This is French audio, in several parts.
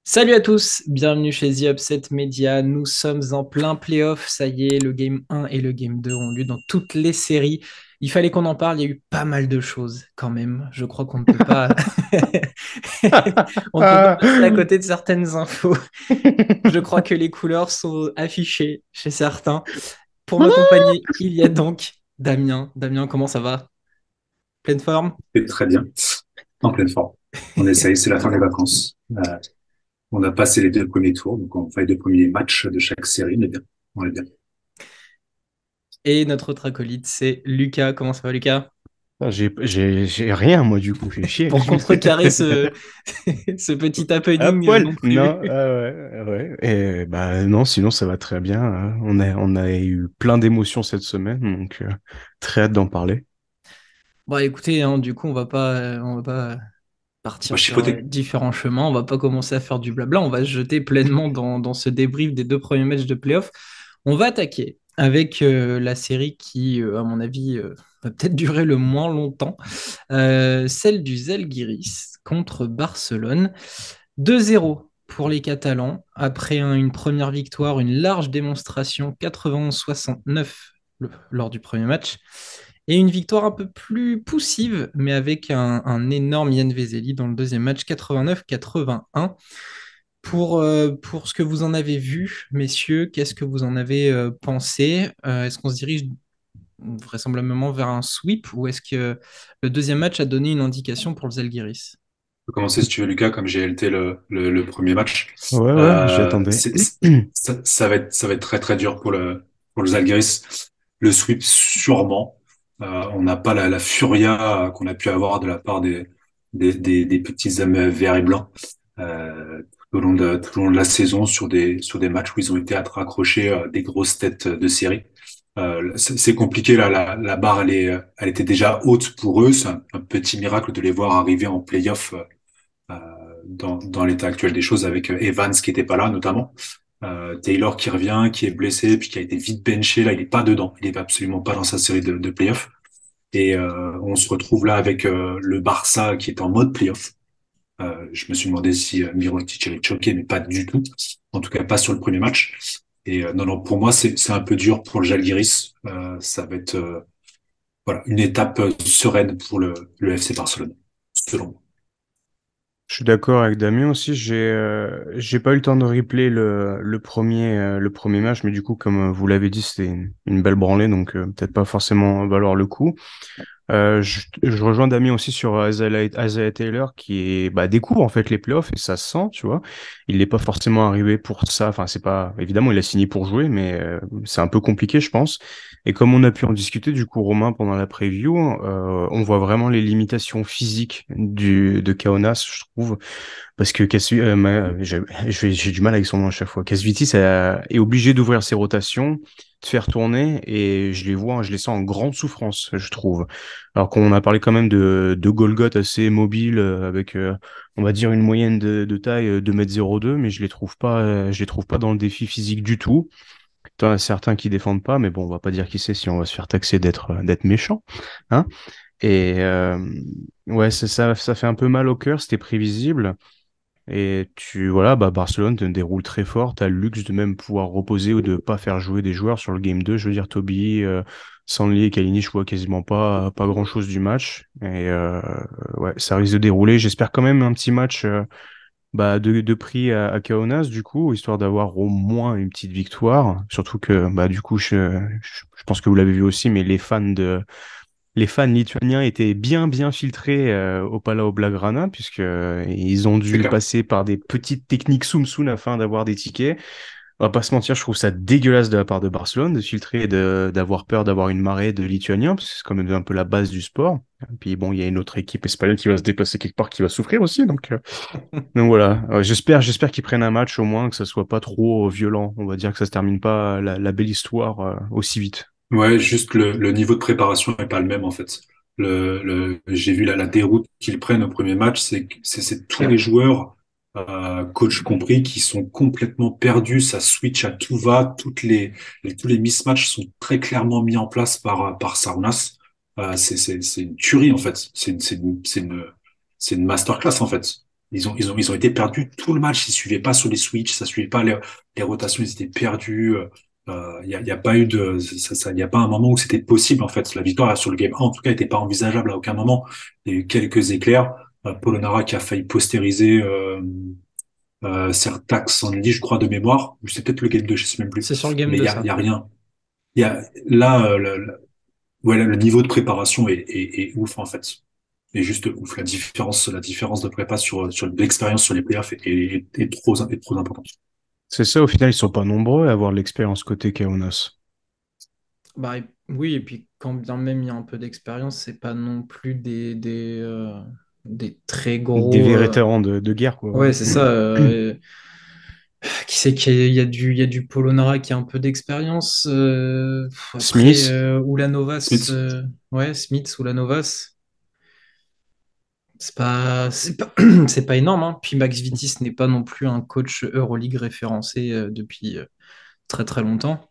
Salut à tous, bienvenue chez The Upset Media. Nous sommes en plein playoff. Ça y est, le game 1 et le game 2 ont lieu dans toutes les séries. Il fallait qu'on en parle. Il y a eu pas mal de choses quand même. Je crois qu'on ne peut pas, on ne peut pas passer à côté de certaines infos. Je crois que les couleurs sont affichées chez certains. Pour m'accompagner, il y a donc Damien. Damien, comment ça va? Pleine forme? Et très bien, en pleine forme. On essaye, c'est la fin des vacances. On a passé les deux premiers tours, donc on fait les deux premiers matchs de chaque série, mais bien, on est bien. Et notre autre acolyte, c'est Lucas. Comment ça va, Lucas? J'ai rien, moi, du coup, j'ai chier. Pour contrecarrer ce petit À happening poil. non prévu. Non, ah ouais, ouais. Et bah non, sinon ça va très bien, hein. On a eu plein d'émotions cette semaine, donc très hâte d'en parler. Bon, écoutez, hein, du coup, on va pas On va partir sur chipoter. différents chemins. On va pas commencer à faire du blabla. On va se jeter pleinement dans ce débrief des deux premiers matchs de playoff. On va attaquer avec la série qui, à mon avis, va peut-être durer le moins longtemps. Celle du Zalgiris contre Barcelone. 2-0 pour les Catalans, après une première victoire, une large démonstration, 91-69 lors du premier match, et une victoire un peu plus poussive, mais avec un énorme Yann Vezeli dans le deuxième match, 89-81. Pour ce que vous en avez vu, messieurs, qu'est-ce que vous en avez pensé? Est-ce qu'on se dirige vraisemblablement vers un sweep ou est-ce que le deuxième match a donné une indication pour le Zalgiris? On peut commencer si tu veux, Lucas, comme j'ai LT le premier match. Ouais, ouais, j'y Euh, attendais. c'est, c'est- ça va être très très dur pour le Zalgiris. Le sweep, sûrement. On n'a pas la furia qu'on a pu avoir de la part des petits hommes verts et blancs tout au long de la saison sur des matchs où ils ont été raccrochés des grosses têtes de série. C'est compliqué là, la barre elle était déjà haute pour eux. C'est un petit miracle de les voir arriver en play-off euh, dans l'état actuel des choses avec Evans qui était pas là notamment. Taylor qui revient, qui est blessé, puis qui a été vite benché. Là, il est pas dedans. Il est absolument pas dans sa série de playoffs. Et on se retrouve là avec le Barça qui est en mode playoff. Je me suis demandé si Mirotic allait choquer, mais pas du tout. En tout cas, pas sur le premier match. Et non, non, pour moi, c'est un peu dur pour le Žalgiris. Ça va être voilà une étape sereine pour le FC Barcelone, selon moi. Je suis d'accord avec Damien aussi. J'ai pas eu le temps de replay le premier match, mais du coup, comme vous l'avez dit, c'était une belle branlée, donc peut-être pas forcément valoir le coup. Je rejoins Damien aussi sur Isaiah Taylor qui est, bah, découvre en fait les playoffs et ça se sent, tu vois. Il n'est pas forcément arrivé pour ça. Enfin, c'est pas évidemment il a signé pour jouer, mais c'est un peu compliqué, je pense. Et comme on a pu en discuter du coup Romain pendant la preview, on voit vraiment les limitations physiques de Kaunas, je trouve, parce que j'ai du mal avec son nom à chaque fois. Kasvitis est obligé d'ouvrir ses rotations, de faire tourner, et je les sens en grande souffrance, je trouve. Alors qu'on a parlé quand même de Golgoth assez mobile, avec, on va dire, une moyenne de taille 2,02 m, mais je les trouve pas dans le défi physique du tout. T'en as certains qui défendent pas, mais bon, on va pas dire qui c'est si on va se faire taxer d'être méchant, hein. Et ouais, ça fait un peu mal au cœur, c'était prévisible. Et voilà, bah Barcelone te déroule très fort. T'as le luxe de même pouvoir reposer ou de pas faire jouer des joueurs sur le game 2. Je veux dire, Toby, Stanley et Kalinic, je vois quasiment pas grand-chose du match. Et ouais, ça risque de dérouler. J'espère quand même un petit match bah, de prix à Kaunas, du coup, histoire d'avoir au moins une petite victoire. Surtout que, bah, du coup, je pense que vous l'avez vu aussi, mais les fans lituaniens étaient bien bien filtrés au Palau Blaugrana puisque ils ont C'est dû clair. passer par des petites techniques soum afin d'avoir des tickets. On va pas se mentir, je trouve ça dégueulasse de la part de Barcelone de se filtrer et d'avoir peur d'avoir une marée de Lituaniens parce que c'est quand même un peu la base du sport. Et puis bon, il y a une autre équipe espagnole qui va se déplacer quelque part qui va souffrir aussi, donc voilà. J'espère qu'ils prennent un match au moins que ça soit pas trop violent. On va dire que ça se termine pas la belle histoire aussi vite. Ouais, juste le niveau de préparation n'est pas le même en fait. J'ai vu la déroute qu'ils prennent au premier match, c'est tous les joueurs. coach compris, qui sont complètement perdus. Ça switch à tout va. Tous les mismatchs sont très clairement mis en place par Sarunas. C'est une tuerie, en fait. C'est une masterclass, en fait. Ils ont été perdus tout le match. Ils suivaient pas sur les switches, ça suivait pas les rotations, ils étaient perdus. Y a pas eu y a pas un moment où c'était possible, en fait. La victoire sur le game 1, en tout cas, n'était pas envisageable à aucun moment. Il y a eu quelques éclairs. Polonara qui a failli postériser Sertax en je crois, de mémoire. Ou c'est peut-être le game 2, je sais même plus. C'est sur le game Mais 2, il ça. y a rien. Il y a, là, ouais, le niveau de préparation est ouf, en fait. Et juste ouf. La différence de prépa sur l'expérience sur les playoffs est trop importante. C'est ça, au final, ils sont pas nombreux à avoir de l'expérience côté Kaunas. Bah, oui, et puis quand bien même il y a un peu d'expérience, c'est pas non plus des très Des gros. vétérans de guerre, quoi, Ouais, ouais. c'est ça. Qui sait qu'il y a du Polonara qui a un peu d'expérience. Après, Smith, Ulanovas, Smith, ouais, Smith, Ulanovas, c'est pas, c'est pas énorme, hein. Puis Max Vitis n'est pas non plus un coach Euroleague référencé depuis très très longtemps.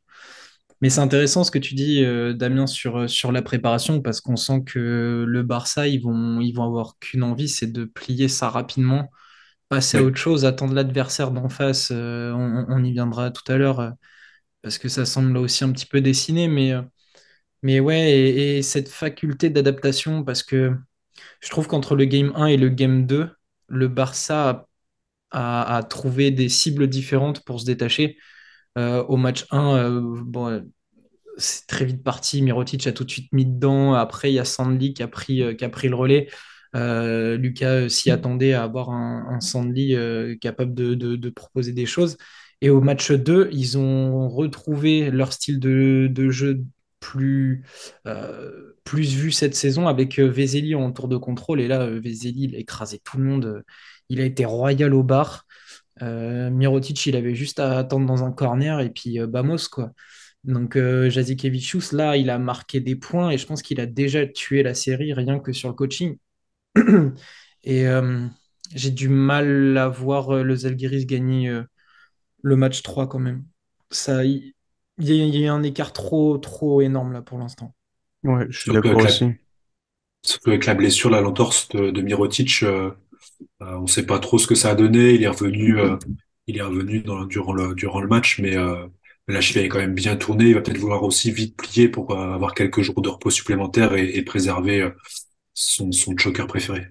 Mais c'est intéressant ce que tu dis, Damien, sur la préparation, parce qu'on sent que le Barça, ils vont avoir qu'une envie, c'est de plier ça rapidement, passer à ouais. autre chose, attendre l'adversaire d'en face. On y viendra tout à l'heure, parce que ça semble là aussi un petit peu dessiné, mais ouais, et cette faculté d'adaptation, parce que je trouve qu'entre le game 1 et le game 2, le Barça a trouvé des cibles différentes pour se détacher. Au match 1, bon, c'est très vite parti. Mirotic a tout de suite mis dedans. Après, il y a Sandli qui a pris le relais. Lucas s'y attendait à avoir un Sandli capable de proposer des choses. Et au match 2, ils ont retrouvé leur style de jeu plus vu cette saison avec Vezeli en tour de contrôle. Et là, Vezeli, il a écrasé tout le monde. Il a été royal au bar. Mirotic, il avait juste à attendre dans un corner et puis Bamos, quoi. Donc Jazikevicius, là, il a marqué des points et je pense qu'il a déjà tué la série rien que sur le coaching. Et j'ai du mal à voir le Zalgiris gagner le match 3 quand même. Il y a un écart trop énorme là pour l'instant. ouais, je suis Surtout d'accord avec aussi. surtout avec la blessure, la l'entorse de Mirotic, on sait pas trop ce que ça a donné. Il est revenu durant le match, mais la cheville est quand même bien tournée. Il va peut-être vouloir aussi vite plier pour avoir quelques jours de repos supplémentaires et préserver son choker préféré.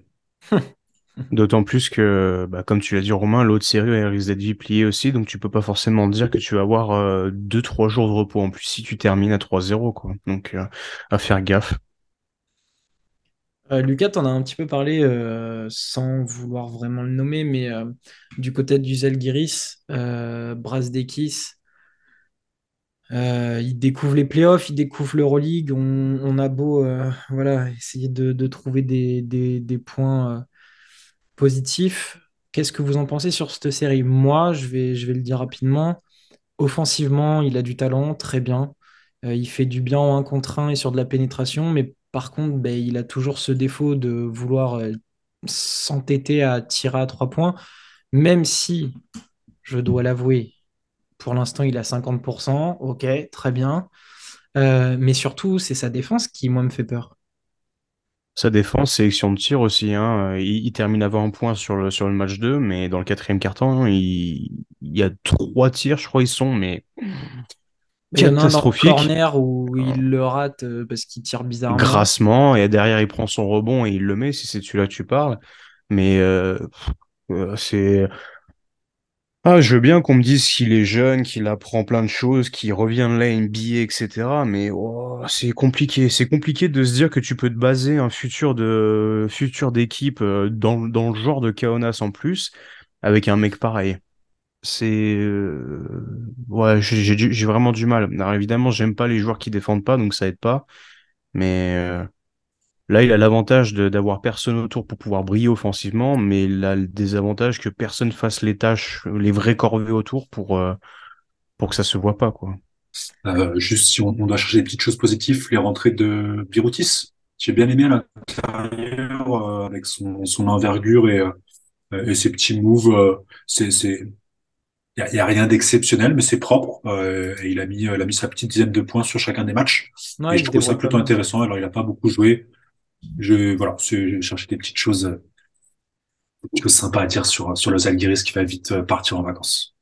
D'autant plus que, bah, comme tu l'as dit, Romain, l'autre série elle risque d'être pliée aussi, donc tu peux pas forcément dire que tu vas avoir 2, 3 jours de repos en plus si tu termines à 3-0, quoi. Donc, à faire gaffe. Lucas, t'en as un petit peu parlé sans vouloir vraiment le nommer, mais du côté du Zalgiris, Brasdeikis, il découvre les playoffs, il découvre l'Euroleague. On a beau voilà, essayer de trouver des points positifs. Qu'est-ce que vous en pensez sur cette série? Moi, je vais le dire rapidement. Offensivement, il a du talent, très bien. Il fait du bien en 1 contre 1 et sur de la pénétration, mais par contre, ben, il a toujours ce défaut de vouloir s'entêter à tirer à 3 points, même si, je dois l'avouer, pour l'instant, il a 50%. Ok, très bien. Mais surtout, c'est sa défense qui, moi, me fait peur. Sa défense, sélection de tir aussi, hein. Il termine à 20 points sur le match 2, mais dans le quatrième quart-temps, il y a 3 tirs, je crois, ils sont, mais Mais il y en a un dans le catastrophiques. corner où il le rate parce qu'il tire bizarrement. Grassement, et derrière, il prend son rebond et il le met, si c'est celui-là que tu parles. Mais c'est... Ah, je veux bien qu'on me dise qu'il est jeune, qu'il apprend plein de choses, qu'il revient de la NBA, etc. Mais oh, c'est compliqué. C'est compliqué de se dire que tu peux te baser un futur d'équipe dans le genre de Kaunas en plus, avec un mec pareil. C'est ouais, j'ai vraiment du mal. Alors évidemment, j'aime pas les joueurs qui défendent pas, donc ça aide pas. Mais là, il a l'avantage d'avoir personne autour pour pouvoir briller offensivement, mais il a le désavantage que personne fasse les tâches, les vraies corvées autour pour que ça se voit pas, quoi. Juste si on doit chercher des petites choses positives, les rentrées de Biroutis. J'ai bien aimé à l'intérieur avec son envergure Et ces petits moves, y a rien d'exceptionnel, mais c'est propre. Et il a mis sa petite dizaine de points sur chacun des matchs. Non, Et il je se trouve ça débrouille pas plutôt mal. intéressant. Alors, il a pas beaucoup joué. Voilà, j'ai cherché des petites choses sympas à dire sur le Zalgiris qui va vite partir en vacances.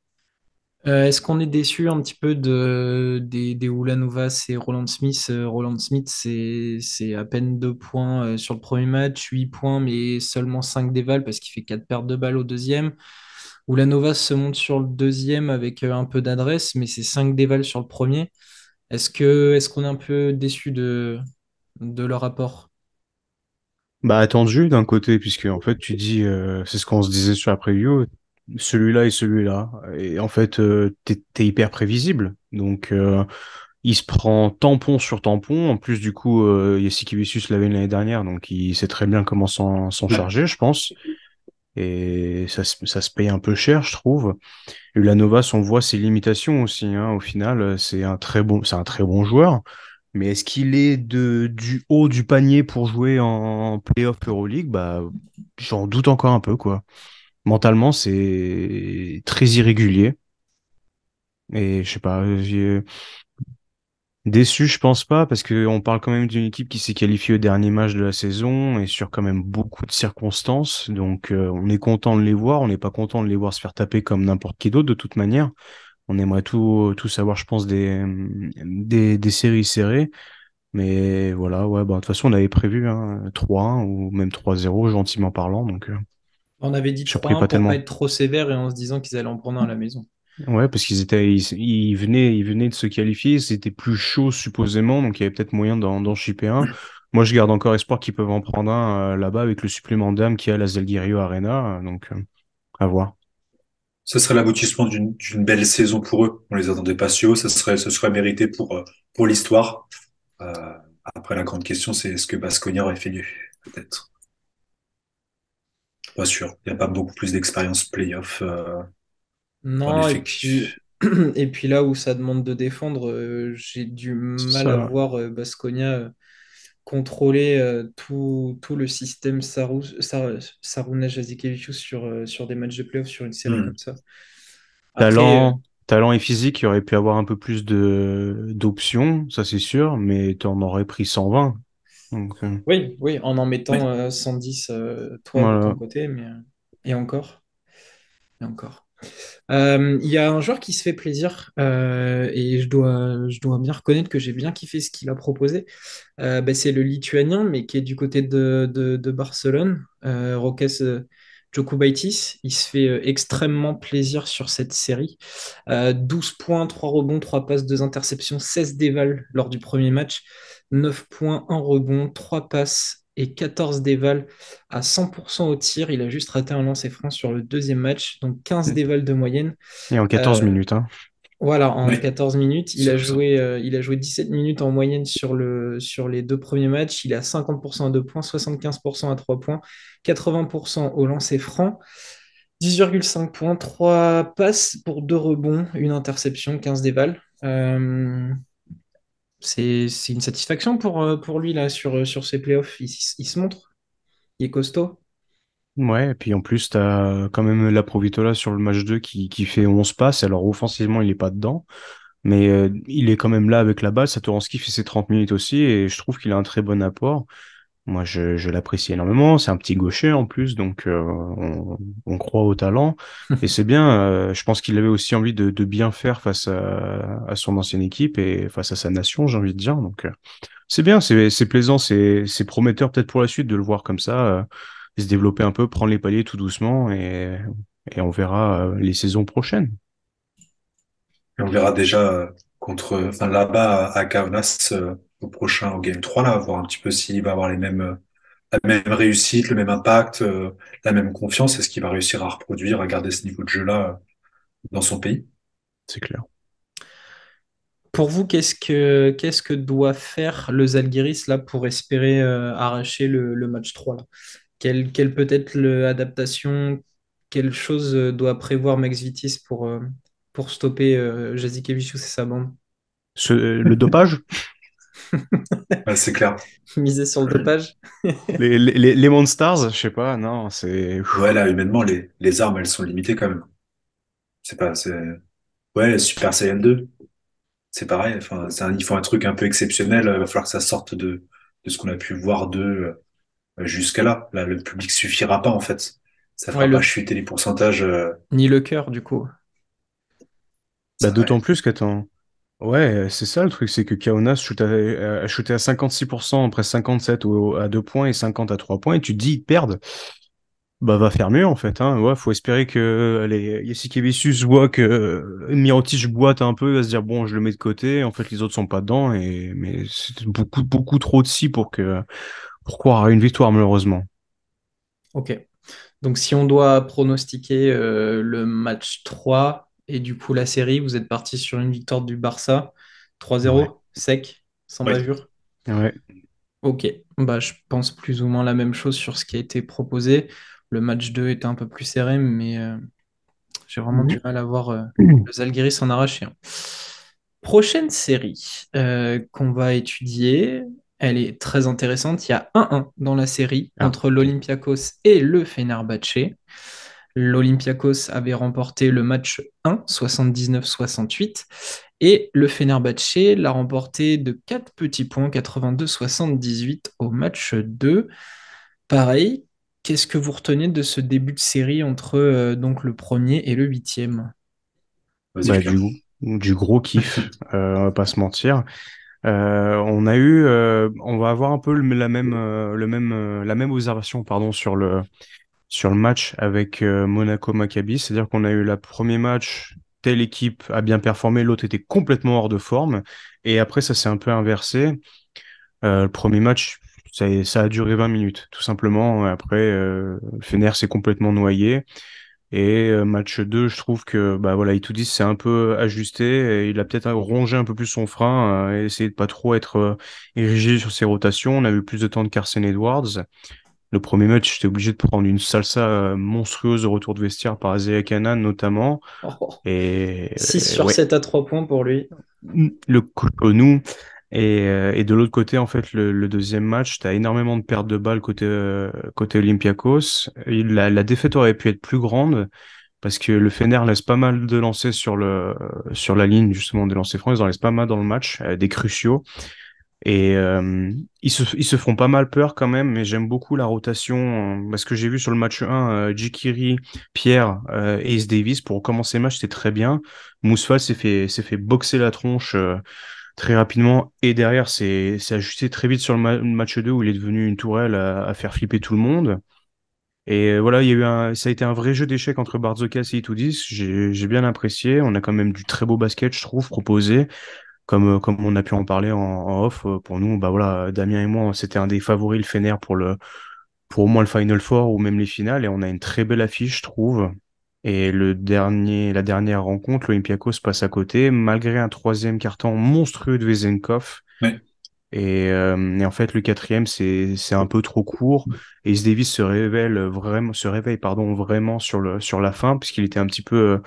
Est-ce qu'on est déçu un petit peu des Ulanovas et Roland Smith? Roland Smith, c'est à peine 2 points sur le premier match, 8 points, mais seulement 5 dévals parce qu'il fait 4 pertes de balles au deuxième. Ulanovas se monte sur le deuxième avec un peu d'adresse, mais c'est 5 dévals sur le premier. Est-ce qu'on est un peu déçu de leur apport? Bah attendu d'un côté, puisque en fait tu dis, c'est ce qu'on se disait sur la preview, celui-là et celui-là. Et en fait, t'es hyper prévisible. Donc il se prend tampon sur tampon. En plus, du coup, Jassikevicius l'avait l'année dernière, donc il sait très bien comment s'en Ouais. charger, je pense. Et ça se paye un peu cher, je trouve. Ulanovas, on voit ses limitations aussi, hein. Au final, c'est un très bon joueur. Mais est-ce qu'il est du haut du panier pour jouer en playoff Euroleague? Bah, j'en doute encore un peu, quoi. Mentalement, c'est très irrégulier. Et je sais pas, déçu, je pense pas, parce que on parle quand même d'une équipe qui s'est qualifiée au dernier match de la saison et sur quand même beaucoup de circonstances. Donc, on est content de les voir. On n'est pas content de les voir se faire taper comme n'importe qui d'autre, de toute manière. On aimerait tout savoir, je pense, des séries serrées. Mais voilà, ouais, bah, de toute façon, on avait prévu hein, 3-1 ou même 3-0, gentiment parlant. Donc, On avait dit surpris 3-1 pas pour pas tellement. être trop sévère et en se disant qu'ils allaient en prendre un à la maison. Ouais, parce ils venaient de se qualifier, c'était plus chaud supposément, donc il y avait peut-être moyen d'en chipper un. Moi, je garde encore espoir qu'ils peuvent en prendre un là-bas avec le supplément d'âme qu'il y a à la Zalgirio Arena, donc à voir. Ça serait l'aboutissement d'une belle saison pour eux. On les attendait pas si haut. Ce serait mérité pour l'histoire. Euh, Après, la grande question, c'est est-ce que Baskonia aurait fait mieux? Peut-être. Pas sûr. Il n'y a pas beaucoup plus d'expérience playoff dans Non, l'effectif. et puis là où ça demande de défendre, j'ai du C'est mal à ça. voir Baskonia contrôler tout le système Saruna Jasikevičius sur des matchs de playoff sur une série Hmm. comme ça. Après, Talent et physique, il aurait pu avoir un peu plus d'options, ça c'est sûr, mais t'en aurais pris 120. Donc, oui, en mettant Oui. 110 toi de ton voilà. côté, mais et encore, et encore. Il y a un joueur qui se fait plaisir et je dois bien reconnaître que j'ai bien kiffé ce qu'il a proposé. Bah, c'est le Lituanien, mais qui est du côté de Barcelone, Roques Jokubaitis. Il se fait extrêmement plaisir sur cette série. 12 points, 3 rebonds, 3 passes, 2 interceptions, 16 dévals lors du premier match. 9 points, 1 rebond, 3 passes et 14 dévals à 100% au tir. Il a juste raté un lancer franc sur le deuxième match, donc 15 dévals de moyenne. Et en 14 Euh, minutes, hein. voilà, en Oui. 14 minutes, Ça, ça. il a joué 17 minutes en moyenne sur les deux premiers matchs. Il a 50% à 2 points, 75% à 3 points, 80% au lancer franc, 10,5 points, 3 passes pour 2 rebonds, une interception, 15 dévals. C'est une satisfaction pour lui là sur ses playoffs. Il se montre, il est costaud. Ouais, et puis en plus, t'as quand même la Provitola sur le match 2 qui fait 11 passes. Alors offensivement, il est pas dedans, mais il est quand même là avec la balle. Satoransky fait ses 30 minutes aussi, et je trouve qu'il a un très bon apport. Moi, je l'apprécie énormément. C'est un petit gaucher en plus, donc on croit au talent. Et c'est bien, je pense qu'il avait aussi envie de bien faire face à son ancienne équipe et face à sa nation, j'ai envie de dire. Donc c'est bien, c'est plaisant, c'est prometteur peut-être pour la suite de le voir comme ça, se développer un peu, prendre les paliers tout doucement et on verra les saisons prochaines. Et on verra déjà enfin là-bas à Kaunas au Game 3 là, voir un petit peu s'il va avoir la même réussite, le même impact, la même confiance. Est-ce qu'il va réussir à reproduire, à garder ce niveau de jeu-là dans son pays? C'est clair. Pour vous, qu'est-ce que doit faire le Zalgiris là pour espérer arracher le match 3 là? Quelle peut être l'adaptation? Quelle chose doit prévoir Max Vitis pour stopper Jasikevičius et sa bande? Le dopage? Ouais, c'est clair. Miser sur le dopage. Les Monstars, je sais pas, non, c'est... Ouais, là, humainement, les armes, elles sont limitées quand même. C'est, ouais, Super Saiyan 2, c'est pareil. Enfin, il faut un truc un peu exceptionnel. Il va falloir que ça sorte de ce qu'on a pu voir d'eux jusqu'à là. Là, le public suffira pas, en fait. Ça Ouais, fera pas chuter les pourcentages. ni le cœur, du coup. Bah, d'autant Ouais. plus qu'attends... Ouais, c'est ça le truc, c'est que Kaunas a shooté à 56%, après 57 à 2 points et 50 à 3 points, et tu te dis, ils perdent. Bah, va faire mieux, en fait, hein. Ouais, faut espérer que les Jasikevičius voit que Mirotic boite un peu, il va se dire, bon, je le mets de côté, en fait, les autres sont pas dedans, mais c'est beaucoup, beaucoup trop de si pour croire à une victoire, malheureusement. Ok. Donc, si on doit pronostiquer le match 3 et du coup la série, vous êtes parti sur une victoire du Barça, Ouais. 3-0, sec, sans Ouais. bavure. Ouais. Ok. Bah, je pense plus ou moins la même chose sur ce qui a été proposé. Le match 2 était un peu plus serré, mais j'ai vraiment du mal à voir le Zalgiris s'en arracher, hein. Prochaine série qu'on va étudier, elle est très intéressante. Il y a 1-1 dans la série Ah, entre ok. l'Olympiakos et le Fenerbahçe. L'Olympiakos avait remporté le match 1, 79-68, et le Fenerbahçe l'a remporté de 4 petits points, 82-78 au match 2. Pareil, qu'est-ce que vous retenez de ce début de série entre donc le premier et le huitième? Vas-y, Bah, Julien. du gros kiff, on va pas se mentir. On va avoir un peu la même observation, pardon, sur le match avec Monaco-Maccabi. C'est-à-dire qu'on a eu le premier match, telle équipe a bien performé, l'autre était complètement hors de forme. Et après, ça s'est un peu inversé. Le premier match, ça a duré 20 minutes, tout simplement. Après, Fener s'est complètement noyé. Et match 2, je trouve que bah voilà, Itoudis s'est un peu ajusté et il a peut-être rongé un peu plus son frein et essayé de pas trop être érigé sur ses rotations. On a eu plus de temps de Carson Edwards. Le premier match, j'étais obligé de prendre une salsa monstrueuse au retour de vestiaire par Isaiah Canaan notamment. Oh, Et 6 sur ouais, 7 à 3 points pour lui. le nous. Et de l'autre côté, en fait, le deuxième match, tu as énormément de pertes de balles côté Olympiakos. Et la défaite aurait pu être plus grande parce que le Fener laisse pas mal de lancers sur la ligne, justement, des lancers francs. Ils en laissent pas mal dans le match, des cruciaux. Et ils se font pas mal peur quand même, mais j'aime beaucoup la rotation. Parce que j'ai vu sur le match 1, Jikiri, Pierre et Ace Davis, pour commencer le match, c'était très bien. Mousfal s'est fait boxer la tronche très rapidement. Et derrière, c'est ajusté très vite sur le match 2 où il est devenu une tourelle à faire flipper tout le monde. Et voilà, ça a été un vrai jeu d'échecs entre Barzokas et Itoudis. J'ai bien apprécié. On a quand même du très beau basket, je trouve, proposé. Comme on a pu en parler en off, pour nous, bah voilà, Damien et moi, c'était un des favoris, le Fener, pour au moins le Final Four ou même les finales. Et on a une très belle affiche, je trouve. Et la dernière rencontre, l'Olympiakos passe à côté, malgré un troisième carton monstrueux de Vezenkov. Ouais. Et en fait, le quatrième, c'est un peu trop court. Et Ace Davis se réveille, pardon, vraiment sur la fin, puisqu'il était un petit peu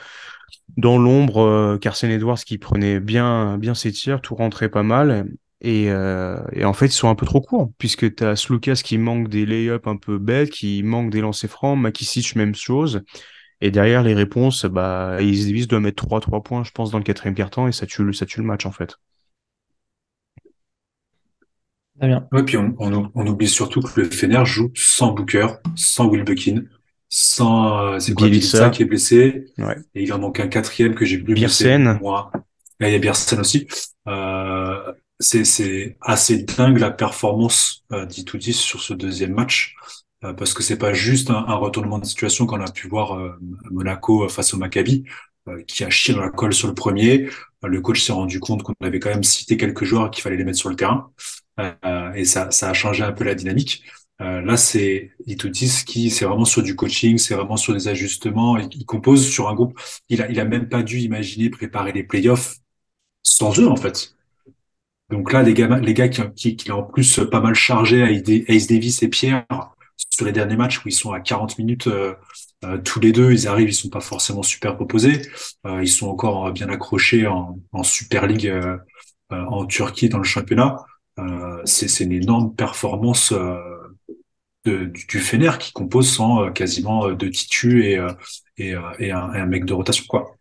dans l'ombre. Carson Edwards qui prenait bien ses tirs, tout rentrait pas mal. Et en fait, ils sont un peu trop courts, puisque tu as Sloukas qui manque des lay-ups un peu bêtes, qui manque des lancers francs, Makisic, même chose. Et derrière les réponses, bah, Ace Davis doit mettre 3 points, je pense, dans le quatrième quart-temps, et ça tue le match, en fait. Très bien. Ouais, puis on oublie surtout que le Fener joue sans Booker, sans Wilbekin, sans, c'est quoi, Bielitsa Bielitsa, qui est blessé, ouais. et il en manque un quatrième que j'ai plus blessé, Biersen, moi. Là, il y a Biersen aussi. C'est assez dingue la performance d'Itoudis sur ce deuxième match, parce que c'est pas juste un retournement de situation qu'on a pu voir à Monaco face au Maccabi, qui a chié dans la colle sur le premier. Le coach s'est rendu compte qu'on avait quand même cité quelques joueurs et qu'il fallait les mettre sur le terrain. Et ça a changé un peu la dynamique. Là, c'est Itoudis qui, c'est vraiment sur du coaching, c'est vraiment sur des ajustements. Il compose sur un groupe. Il a même pas dû imaginer préparer les playoffs sans eux, en fait. Donc là, les gars qui ont en plus pas mal chargé Ace Davis et Pierre sur les derniers matchs où ils sont à 40 minutes tous les deux, ils arrivent, ils sont pas forcément super proposés. Ils sont encore bien accrochés en Super League en Turquie dans le championnat. C'est une énorme performance du Fener qui compose sans quasiment deux titus et un mec de rotation, quoi.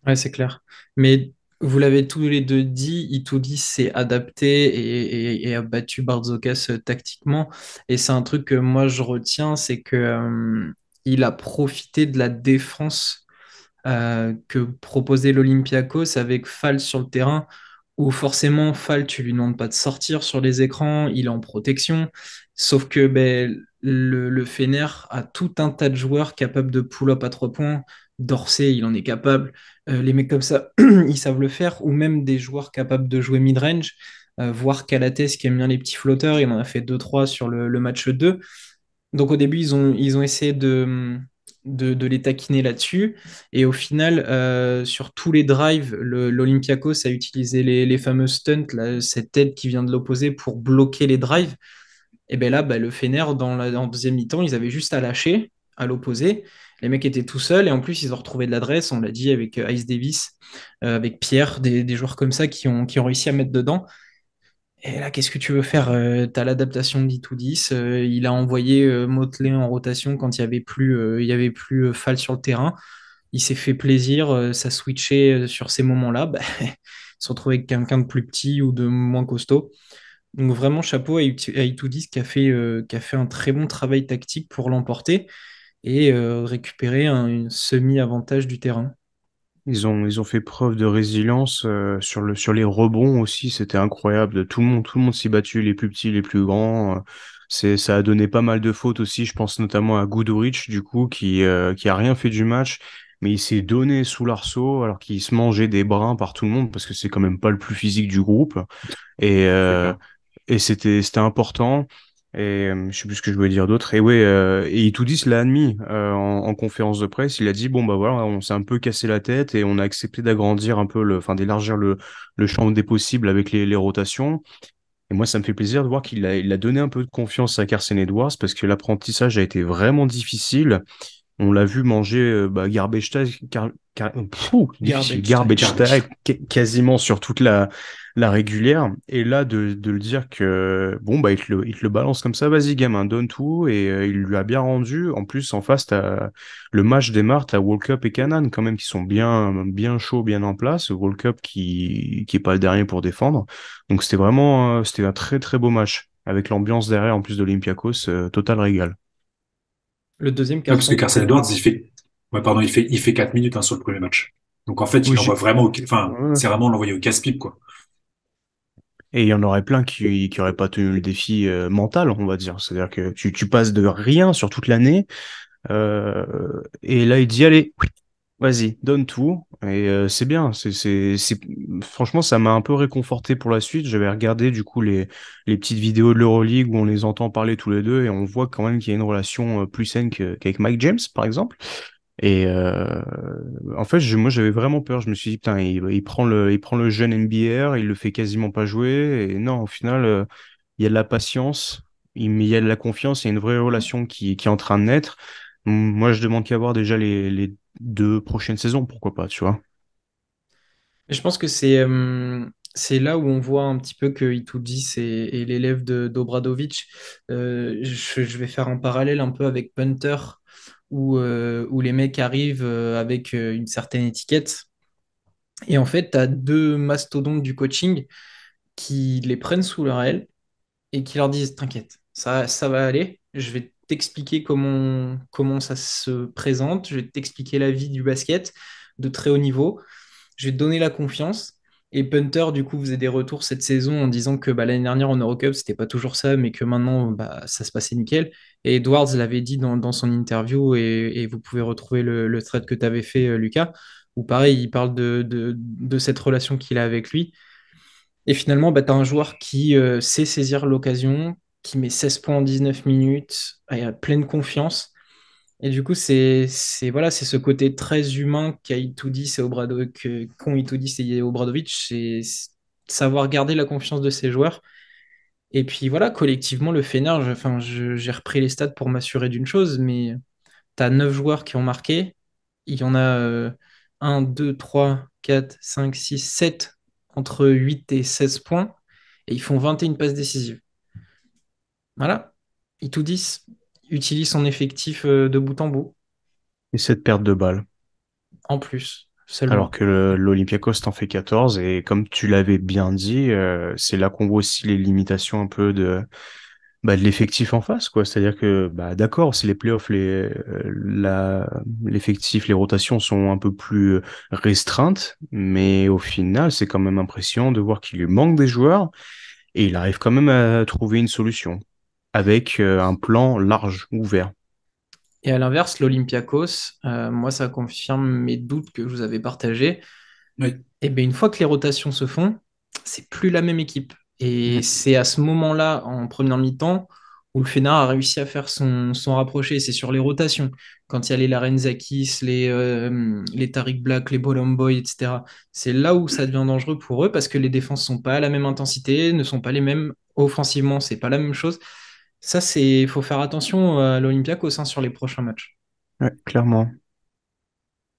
Ouais, c'est clair. Mais vous l'avez tous les deux dit, Itoudi s'est adapté et a battu Barzokas tactiquement. Et c'est un truc que moi je retiens, c'est que il a profité de la défense que proposait l'Olympiakos avec Fall sur le terrain, où forcément Fall, tu lui demandes pas de sortir sur les écrans, il est en protection. Sauf que ben, le Fener a tout un tas de joueurs capables de pull-up à 3 points. Dorsey, il en est capable. Les mecs comme ça, ils savent le faire. Ou même des joueurs capables de jouer mid-range. Voir Calates qui aime bien les petits flotteurs, il en a fait 2-3 sur le match 2. Donc au début, ils ont essayé de les taquiner là-dessus. Et au final, sur tous les drives, l'Olympiakos a utilisé les fameux stunts, là, cette aide qui vient de l'opposé pour bloquer les drives. Et bien là, bah, le Fener, en deuxième mi-temps, ils avaient juste à lâcher à l'opposé. Les mecs étaient tout seuls et en plus, ils ont retrouvé de l'adresse, on l'a dit, avec Ice Davis, avec Pierre, des joueurs comme ça qui ont réussi à mettre dedans. Et là, qu'est-ce que tu veux faire? Tu as l'adaptation de 10-10. Il a envoyé Motley en rotation quand il y avait plus Fall sur le terrain. Il s'est fait plaisir, ça switchait sur ces moments-là. Bah, ils se retrouvaient avec quelqu'un de plus petit ou de moins costaud. Donc vraiment, chapeau à 10 qui a fait un très bon travail tactique pour l'emporter et récupérer un semi-avantage du terrain. Ils ont fait preuve de résilience sur les rebonds aussi, c'était incroyable. Tout le monde s'est battu, les plus petits, les plus grands. Ça a donné pas mal de fautes aussi. Je pense notamment à Goodrich, du coup, qui a rien fait du match, mais il s'est donné sous l'arceau alors qu'il se mangeait des brins par tout le monde parce que c'est quand même pas le plus physique du groupe. Et, C'est euh, clair. et c'était important. Et je sais plus ce que je voulais dire d'autre. Et ouais, et Itoudis l'a admis en conférence de presse. Il a dit bon bah voilà, on s'est un peu cassé la tête et on a accepté d'agrandir un peu enfin d'élargir le champ des possibles avec les rotations. Et moi, ça me fait plaisir de voir qu'il a donné un peu de confiance à Carson Edwards parce que l'apprentissage a été vraiment difficile. On l'a vu manger garbage time, difficile, Garbage time. garbage time quasiment sur toute la régulière. Et là, de le dire que bon, bah, il te le balance comme ça, vas-y, gamin, donne tout. Et il lui a bien rendu. En plus, en face, le match démarre, t'as Walkup et Canan quand même qui sont bien, bien chauds, bien en place. Walkup qui est pas le dernier pour défendre. Donc c'était un très, très beau match. Avec l'ambiance derrière, en plus de l'Olympiakos, total régal. Le deuxième Ouais, parce que carton. Carson Edwards, ouais, pardon, il fait 4 minutes hein, sur le premier match. Donc en fait, il Oui, envoie vraiment, enfin, ouais. c'est vraiment l'envoyer au casse-pipe, quoi. Et il y en aurait plein qui auraient pas tenu le défi mental, on va dire. C'est-à-dire que tu passes de rien sur toute l'année, euh, et là il dit allez, vas-y, donne tout. Et c'est bien. Franchement, ça m'a un peu réconforté pour la suite. J'avais regardé du coup les petites vidéos de l'Euroleague où on les entend parler tous les deux et on voit quand même qu'il y a une relation plus saine qu'avec Mike James, par exemple. Et en fait, moi, j'avais vraiment peur. Je me suis dit, putain, il prend le jeune NBR, il le fait quasiment pas jouer. Et non, au final, il y a de la patience, il y a de la confiance, il y a une vraie relation qui est en train de naître. Moi, je demande qu'à voir déjà les 2 prochaines saisons, pourquoi pas, tu vois. Je pense que c'est là où on voit un petit peu que Itoudis est l'élève d'Obradovic. Je vais faire un parallèle un peu avec Punter, où les mecs arrivent avec une certaine étiquette. Et en fait, tu as deux mastodontes du coaching qui les prennent sous leur aile et qui leur disent, t'inquiète, ça va aller, je vais t'expliquer comment ça se présente, je vais t'expliquer la vie du basket de très haut niveau. Je vais te donner la confiance. Et Punter, du coup, faisait des retours cette saison en disant que bah, l'année dernière en Eurocup, c'était pas toujours ça, mais que maintenant, bah, ça se passait nickel. Et Edwards l'avait dit dans son interview, et vous pouvez retrouver le thread que tu avais fait, Lucas, où pareil, il parle de cette relation qu'il a avec lui. Et finalement, bah, tu as un joueur qui sait saisir l'occasion, qui met 16 points en 19 minutes, a pleine confiance. Et du coup, voilà, c'est ce côté très humain qu'ont Itoudis et Obradovic, c'est savoir garder la confiance de ses joueurs. Et puis voilà, collectivement, le Fener, j'ai repris les stats pour m'assurer d'une chose, mais tu as 9 joueurs qui ont marqué. Il y en a 1, 2, 3, 4, 5, 6, 7 entre 8 et 16 points. et ils font 21 passes décisives. Voilà. Itoudis utilise son effectif de bout en bout, Et cette perte de balle. en plus, Alors seulement. que l'Olympiakos t'en fait 14 et comme tu l'avais bien dit, c'est là qu'on voit aussi les limitations un peu de l'effectif en face, quoi. C'est-à-dire que, bah, d'accord, c'est les playoffs, l'effectif, les rotations sont un peu plus restreintes, mais au final, c'est quand même impressionnant de voir qu'il lui manque des joueurs et il arrive quand même à trouver une solution avec un plan large, ouvert. Et à l'inverse, l'Olympiakos, moi, ça confirme mes doutes que je vous avais partagés. Oui. Et bien, une fois que les rotations se font, c'est plus la même équipe. Et c'est à ce moment-là, en première mi-temps, où le Fener a réussi à faire son rapproché. C'est sur les rotations. Quand il y a les Larenzakis, les Tariq Black, les Bolomboy, etc. C'est là où ça devient dangereux pour eux parce que les défenses sont pas à la même intensité, ne sont pas les mêmes. Offensivement, c'est pas la même chose. Ça, il faut faire attention à l'Olympiakos hein, sur les prochains matchs. Ouais, clairement.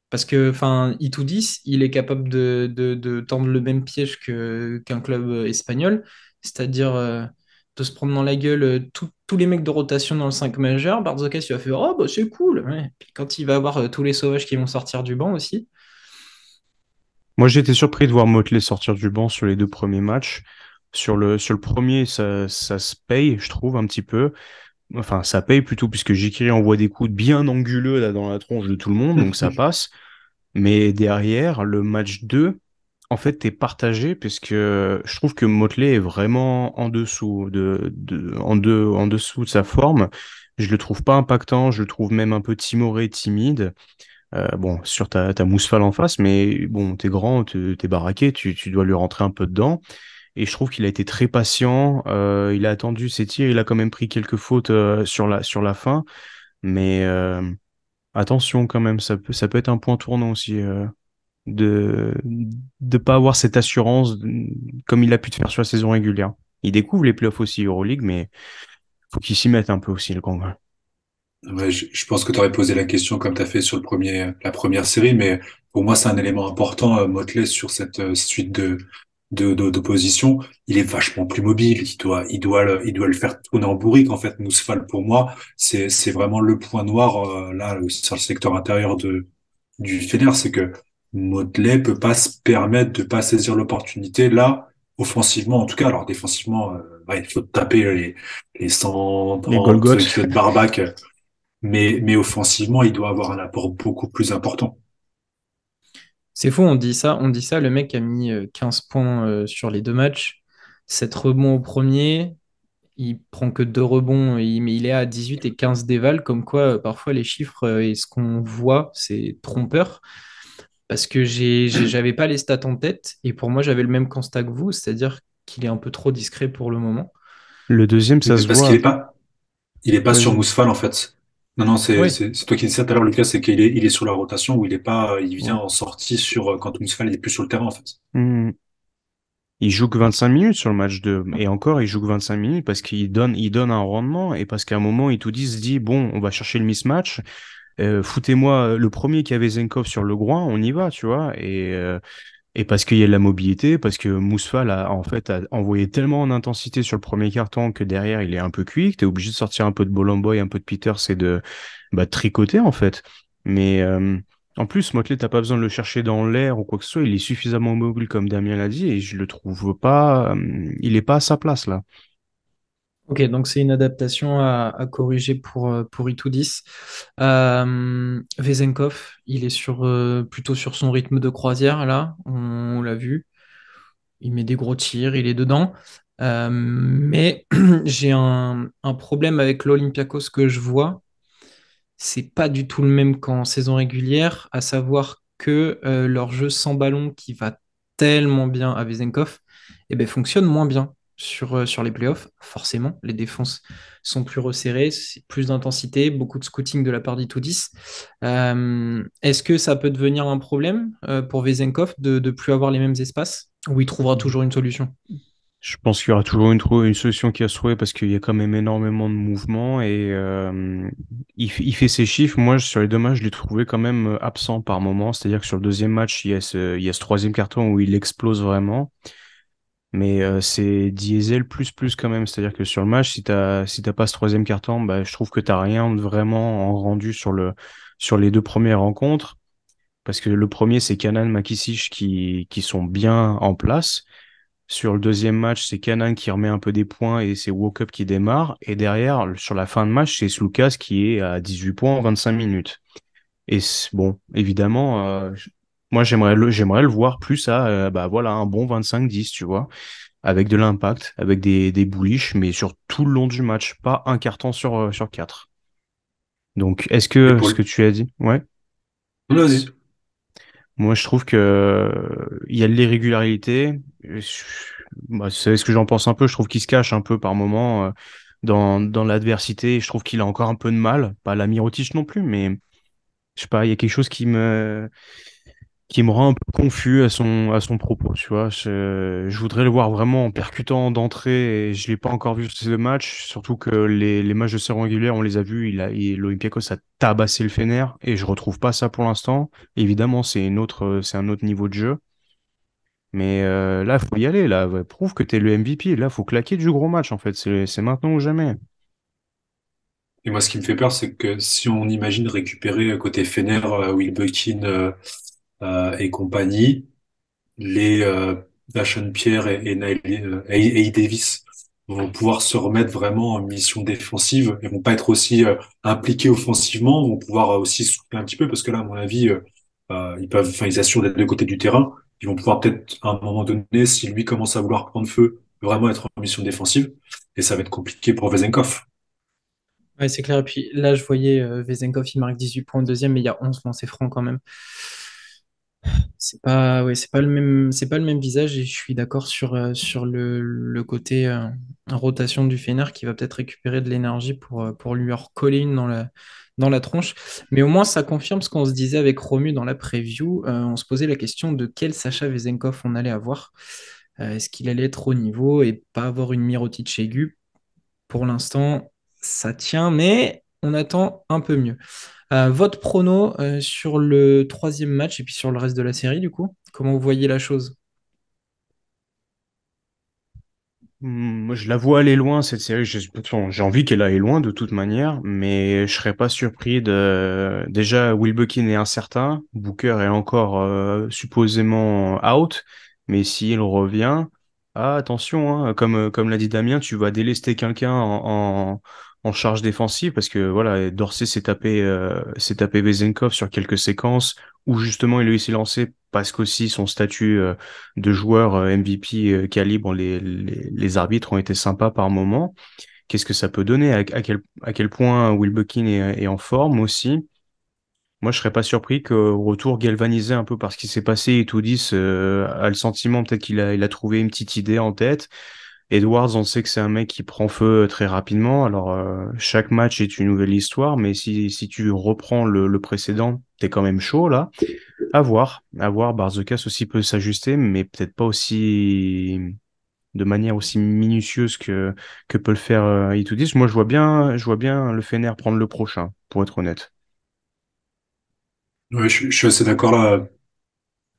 Parce que, enfin, Itoudis, il est capable de tendre le même piège qu'un club espagnol, c'est-à-dire de se prendre dans la gueule tous les mecs de rotation dans le 5 majeur. Barzokas, il va faire oh, bah, c'est cool. Ouais. Puis quand il va avoir tous les sauvages qui vont sortir du banc aussi. Moi, j'ai été surpris de voir Motley sortir du banc sur les deux premiers matchs. Sur le premier, ça se paye, je trouve, un petit peu. Enfin, ça paye plutôt, puisque Jikiri envoie des coups bien anguleux là, dans la tronche de tout le monde, donc ça passe. Mais derrière, le match 2 en fait, t'es partagé, puisque je trouve que Motley est vraiment en dessous en dessous de sa forme. Je le trouve pas impactant, je le trouve même un peu timoré, timide. Bon, sur ta Mousfal en face, mais bon, t'es grand, t'es baraqué, tu dois lui rentrer un peu dedans. Et je trouve qu'il a été très patient, il a attendu ses tirs, il a quand même pris quelques fautes sur la fin, mais attention quand même, ça peut être un point tournant aussi de de pas avoir cette assurance comme il a pu te faire sur la saison régulière. Il découvre les playoffs aussi Euroleague, mais faut qu'il s'y mette un peu aussi le Congrès. Ouais, je pense que tu aurais posé la question comme tu as fait sur la première série, mais pour moi, c'est un élément important, Motley, sur cette suite d'opposition. Il est vachement plus mobile. Il doit le faire tourner en bourrique, en fait. Mousfal, pour moi, c'est vraiment le point noir, là, sur le secteur intérieur du Fener, c'est que Motley peut pas se permettre de pas saisir l'opportunité là, offensivement, en tout cas. Alors, défensivement, ouais, il faut taper les Les 130 Golgoth. kilos de barbac. Mais offensivement, il doit avoir un apport beaucoup plus important. C'est faux, on dit ça. Le mec a mis 15 points sur les deux matchs, 7 rebonds au premier. Il prend que 2 rebonds, mais il est à 18 et 15 déval, comme quoi parfois les chiffres et ce qu'on voit, c'est trompeur. Parce que j'avais pas les stats en tête, et pour moi, j'avais le même constat que vous, c'est-à-dire qu'il est un peu trop discret pour le moment. Le deuxième, Oui, ça mais se parce qu'il voit. est pas, il est pas sur Vas-y. Mousfal, en fait. Non, non, Oui, c'est toi qui dis ça tout à l'heure, Lucas, c'est il est sur la rotation où il est pas, il vient en sortie sur, quand Mousfal il est plus sur le terrain, en fait. Hmm. Il joue que 25 minutes sur le match 2. Et encore, il joue que 25 minutes parce qu'il donne un rendement et parce qu'à un moment, il tout dit, se dit, bon, on va chercher le mismatch. Foutez-moi le premier qui avait Zenkov sur le groin, on y va, tu vois. Et parce qu'il y a de la mobilité, parce que Mousfal en fait a envoyé tellement en intensité sur le premier carton que derrière il est un peu cuit, que t'es obligé de sortir un peu de Bolomboy, un peu de Peters et de tricoter en fait. Mais en plus, Motley, t'as pas besoin de le chercher dans l'air ou quoi que ce soit, il est suffisamment mobile comme Damien l'a dit et je le trouve pas, il est pas à sa place là. ok, donc c'est une adaptation à corriger pour Itoudis. Vezenkov, il est plutôt sur son rythme de croisière, là, on l'a vu. Il met des gros tirs, il est dedans. Mais j'ai un problème avec l'Olympiakos que je vois. C'est pas du tout le même qu'en saison régulière, à savoir que leur jeu sans ballon qui va tellement bien à Vezenkov, eh ben, fonctionne moins bien sur les playoffs. Forcément, les défenses sont plus resserrées, c'est plus d'intensité, beaucoup de scouting de la part d'Itoudis. Est-ce que ça peut devenir un problème pour Vezenkov de ne plus avoir les mêmes espaces ou il trouvera toujours une solution? Je pense qu'il y aura toujours une solution qui va se trouver parce qu'il y a quand même énormément de mouvements et il fait ses chiffres. Moi, sur les deux matchs, je l'ai trouvé quand même absent par moment. C'est-à-dire que sur le deuxième match, il y a ce troisième carton où il explose vraiment. Mais c'est diesel plus quand même. C'est-à-dire que sur le match, si t'as pas ce troisième quart-temps, bah, je trouve que t'as rien de vraiment en rendu sur les deux premières rencontres. Parce que le premier, c'est Canan Makisic qui sont bien en place. Sur le deuxième match, c'est Canan qui remet un peu des points et c'est Walkup qui démarre. Et derrière, sur la fin de match, c'est Sloukas qui est à 18 points en 25 minutes. Et bon, évidemment, moi j'aimerais le voir plus à bah voilà, un bon 25-10, tu vois, avec de l'impact, avec des bullish, mais sur tout le long du match, pas un carton sur quatre. Donc, est-ce Et que pour ce que tu as dit, ouais, non, vas-y. moi je trouve que il y a de l'irrégularité. Bah, c'est ce que j'en pense un peu. Je trouve qu'il se cache un peu par moment dans l'adversité. Je trouve qu'il a encore un peu de mal, pas la Mirotic non plus, mais je sais pas, il y a quelque chose qui me rend un peu confus à son propos, tu vois. Je voudrais le voir vraiment en percutant d'entrée et je l'ai pas encore vu sur ces deux matchs, surtout que les matchs de saison régulière, on les a vus, l'Olympiakos a tabassé le Fener et je retrouve pas ça pour l'instant. Évidemment, c'est un autre niveau de jeu, mais là, faut y aller, là, ouais, prouve que t'es le MVP, là, faut claquer du gros match, en fait, c'est maintenant ou jamais. Et moi, ce qui me fait peur, c'est que si on imagine récupérer côté Fener, Wilbekin et compagnie, les Dashon Pierre et Aye Davis vont pouvoir se remettre vraiment en mission défensive et vont pas être aussi impliqués offensivement, vont pouvoir aussi souffler un petit peu parce que là, à mon avis, ils assurent d'être de côté du terrain. Ils vont pouvoir peut-être à un moment donné, si lui commence à vouloir prendre feu, vraiment être en mission défensive et ça va être compliqué pour Vezenkov. Ouais, c'est clair. Et puis là, je voyais Vezenkov, il marque 18 points au deuxième, mais il y a 11 lancers francs quand même. C'est pas, ouais, c'est pas le même visage et je suis d'accord sur le côté rotation du Fener qui va peut-être récupérer de l'énergie pour lui recoller une dans la tronche. Mais au moins, ça confirme ce qu'on se disait avec Romu dans la preview. On se posait la question de quel Sacha Vezenkov on allait avoir. Est-ce qu'il allait être au niveau et pas avoir une Mirotic aiguë? Pour l'instant, ça tient, mais on attend un peu mieux. Votre prono sur le troisième match et puis sur le reste de la série, du coup, comment vous voyez la chose? Moi, je la vois aller loin, cette série. J'ai envie qu'elle aille loin de toute manière, mais je serais pas surpris de. Déjà, Wilbekin est incertain. Booker est encore supposément out, mais s'il revient, attention, hein, comme l'a dit Damien, tu vas délester quelqu'un en charge défensive parce que voilà, Dorsey s'est tapé Vezenkov sur quelques séquences où justement il a eu s'est lancé parce qu'aussi son statut de joueurs MVP calibre, les arbitres ont été sympas par moment. Qu'est-ce que ça peut donner? À quel point Wilbekin est en forme aussi? Moi, je serais pas surpris qu'au retour, galvanisé un peu par ce qui s'est passé, et Itoudis a le sentiment peut-être qu'il a trouvé une petite idée en tête. Edwards, on sait que c'est un mec qui prend feu très rapidement. Alors, chaque match est une nouvelle histoire, mais si tu reprends le précédent, t'es quand même chaud là. À voir, à voir. Barzokas aussi peut s'ajuster, mais peut-être pas aussi de manière aussi minutieuse que peut le faire Itoudis. Moi, je vois bien le Fener prendre le prochain, pour être honnête. Ouais, je suis assez d'accord là.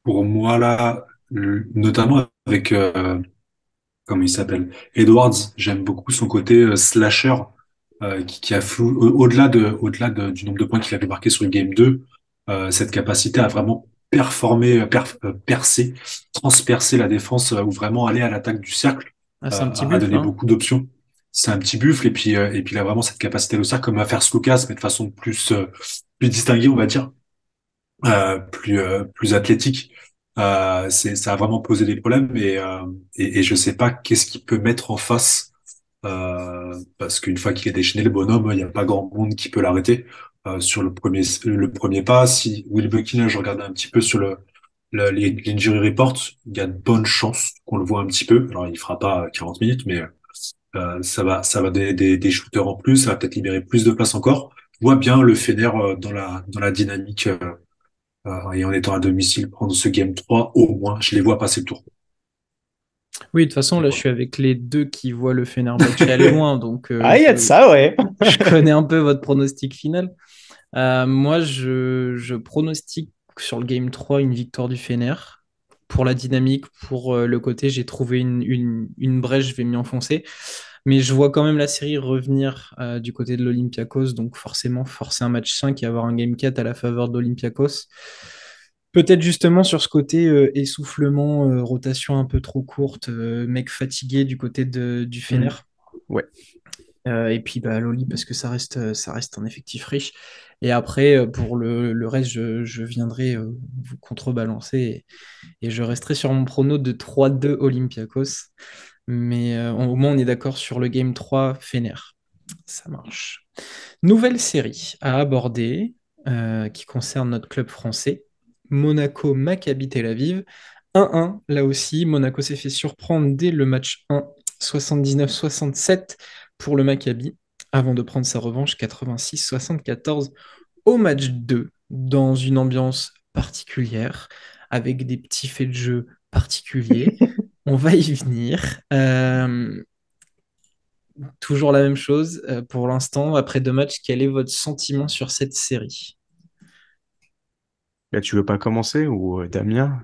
Pour moi, là, notamment avec, comment il s'appelle? Edwards, j'aime beaucoup son côté slasher qui a flou, du nombre de points qu'il avait marqué sur le Game 2, cette capacité à vraiment performer, percer, transpercer la défense ou vraiment aller à l'attaque du cercle, Ah, c'est un petit a buffle, donné hein. beaucoup d'options. C'est un petit buffle et puis il a vraiment cette capacité au cercle comme à faire Slucas, mais de façon plus distinguée, on va dire plus athlétique. Ça a vraiment posé des problèmes et je sais pas qu'est-ce qu'il peut mettre en face parce qu'une fois qu'il est déchaîné, le bonhomme, il n'y a pas grand monde qui peut l'arrêter sur le premier pas. Si Will Buckner, je regardais un petit peu sur l'injury report, il y a de bonnes chances qu'on le voit un petit peu. Alors, il fera pas 40 minutes, mais ça va donner des shooters en plus, ça va peut-être libérer plus de place encore. Je vois bien le Fener dans la dynamique et en étant à domicile, prendre ce game 3 au moins, je les vois passer le tour. Oui, de toute façon, là, je suis avec les deux qui voient le Fenerbahçe aller loin, donc Ah, il y a de ça, ouais. je connais un peu votre pronostic final. Moi, je pronostique sur le Game 3 une victoire du Fener. pour la dynamique, pour le côté j'ai trouvé une brèche, je vais m'y enfoncer. Mais je vois quand même la série revenir du côté de l'Olympiakos, donc forcément forcer un match 5 et avoir un game 4 à la faveur de l'Olympiakos. Peut-être justement sur ce côté essoufflement, rotation un peu trop courte, mec fatigué du côté du Fener. Mm. Ouais. Et puis bah, Loli parce que ça reste un effectif riche. Et après, pour le reste, je viendrai vous contrebalancer et je resterai sur mon prono de 3-2 Olympiakos. Mais au moins, on est d'accord sur le game 3 Fener. Ça marche. Nouvelle série à aborder qui concerne notre club français. Monaco Maccabi Tel Aviv. 1-1, là aussi, Monaco s'est fait surprendre dès le match 1, 79-67 pour le Maccabi, avant de prendre sa revanche 86-74 au match 2, dans une ambiance particulière, avec des petits faits de jeu particuliers. On va y venir. Toujours la même chose pour l'instant. Après 2 matchs, quel est votre sentiment sur cette série? Là, tu veux pas commencer ou Damien?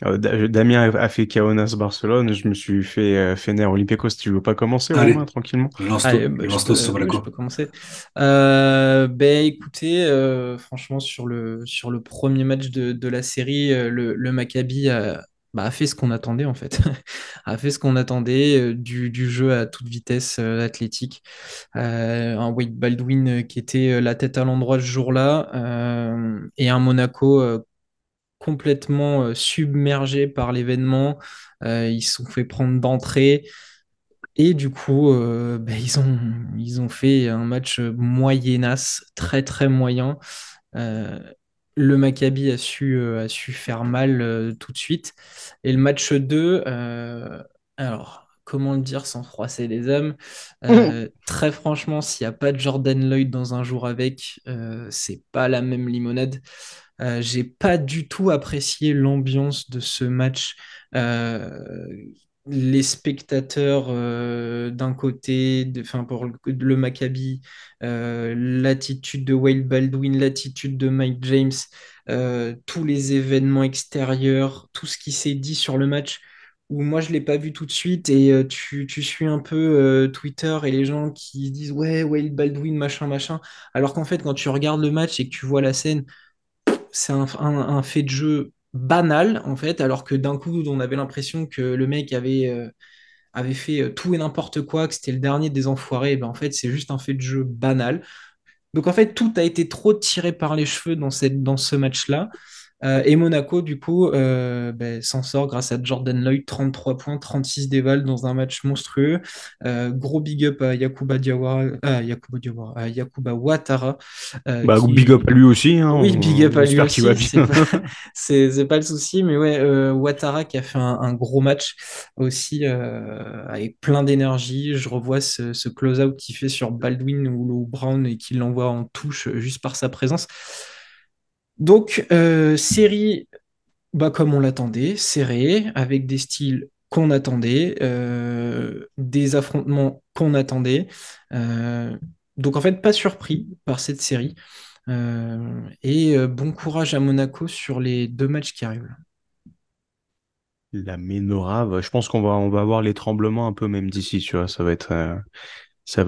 Damien a fait Kaunas Barcelone, je me suis fait Fener Olympiakos. Tu veux pas commencer, Romain, Allez, tranquillement? Allez, lance-toi, bah, lance-toi sur oui, je peux Monaco. commencer. Ben, écoutez, franchement, sur le premier match de la série, le Maccabi a fait ce qu'on attendait, en fait. A fait ce qu'on attendait du jeu à toute vitesse athlétique. Un Wade Baldwin qui était la tête à l'endroit ce jour-là, et un Monaco complètement submergé par l'événement. Ils se sont fait prendre d'entrée. Et du coup, ils ont fait un match moyennasse, très très moyen. Euh, le Maccabi a su faire mal tout de suite. Et le match 2, alors, comment le dire sans froisser les hommes? Très franchement, s'il n'y a pas de Jordan Lloyd dans un jour avec, c'est pas la même limonade. J'ai pas du tout apprécié l'ambiance de ce match. Euh, les spectateurs d'un côté, enfin pour le Maccabi, l'attitude de Wade Baldwin, l'attitude de Mike James, tous les événements extérieurs, tout ce qui s'est dit sur le match, où moi je l'ai pas vu tout de suite et tu suis un peu Twitter et les gens qui disent ouais, Wade Baldwin, machin, machin, alors qu'en fait quand tu regardes le match et que tu vois la scène, c'est un fait de jeu banal en fait, alors que d'un coup on avait l'impression que le mec avait fait tout et n'importe quoi, que c'était le dernier des enfoirés. Et ben, en fait c'est juste un fait de jeu banal. Donc en fait tout a été trop tiré par les cheveux dans ce match-là. Et Monaco, du coup, ben, s'en sort grâce à Jordan Lloyd, 33 points, 36 dévals dans un match monstrueux. Gros big up à Yacouba Ouattara, Bah, big up qui, à lui aussi, hein. oui, big up On à lui espère qu'il va aussi, bien. c'est pas le souci, mais ouais, Ouattara qui a fait un gros match aussi avec plein d'énergie. Je revois ce close-out qu'il fait sur Baldwin ou Brown et qu'il l'envoie en touche juste par sa présence. Donc, série, bah, comme on l'attendait, serrée, avec des styles qu'on attendait, des affrontements qu'on attendait. Euh, donc, en fait, pas surpris par cette série. Et bon courage à Monaco sur les 2 matchs qui arrivent. La Ménorave, je pense on va avoir les tremblements un peu même d'ici, tu vois. Ça va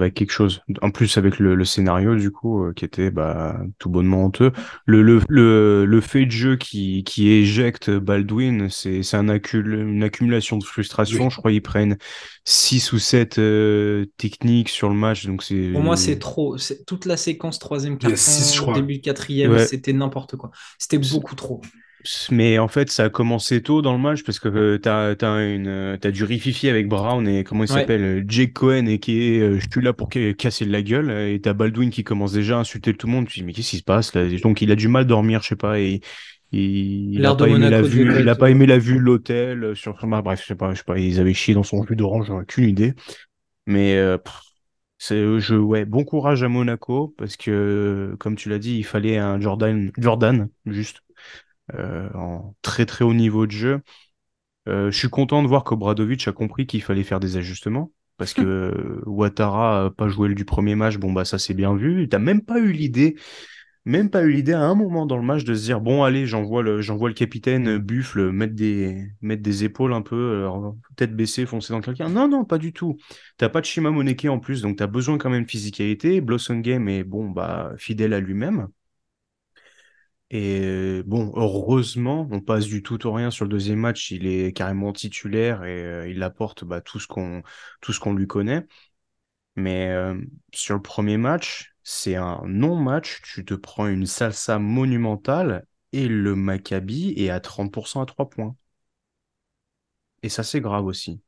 être quelque chose. En plus, avec le scénario, du coup, qui était bah, tout bonnement honteux. Le fait de jeu qui éjecte Baldwin, c'est une accumulation de frustration. Oui, Je crois qu'ils prennent 6 ou 7 techniques sur le match. Donc, Pour moi, c'est. c'est trop. Toute la séquence troisième il y a 6, je carton, crois. début quatrième, Ouais. c'était n'importe quoi. C'était beaucoup trop. Mais en fait, ça a commencé tôt dans le match parce que t'as du rififi avec Brown et comment il Ouais. s'appelle, Jake Cohen et qui est, je suis là pour casser de la gueule et t'as Baldwin qui commence déjà à insulter tout le monde. Tu te dis mais qu'est-ce qui se passe là? Donc il a du mal à dormir, je sais pas, et il a L'air de pas aimé la Monaco devait pas vue, il a être. pas aimé la vue de l'hôtel bah, bref, je sais pas, ils avaient chié dans son jus d'orange, j'en ai aucune idée. Mais ouais, bon courage à Monaco parce que comme tu l'as dit, il fallait un Jordan juste en très très haut niveau de jeu. Je suis content de voir qu'Obradovic a compris qu'il fallait faire des ajustements. Parce que Ouattara a pas joué le du premier match, bon bah ça c'est bien vu. T'as même pas eu l'idée même pas eu l'idée à un moment dans le match de se dire, bon, allez, j'envoie le capitaine Buffle mettre des épaules un peu, tête baissée, foncer dans quelqu'un. Non, non, pas du tout. T'as pas de Shima Moneke en plus, donc t'as besoin quand même de physicalité. Blossom Game est, bon, bah, fidèle à lui-même. Et bon, heureusement, on passe du tout au rien sur le deuxième match. Il est carrément titulaire et il apporte bah, tout ce qu'on lui connaît. Mais sur le premier match, c'est un non-match. Tu te prends une salsa monumentale et le Maccabi est à 30% à 3 points. Et ça, c'est grave aussi.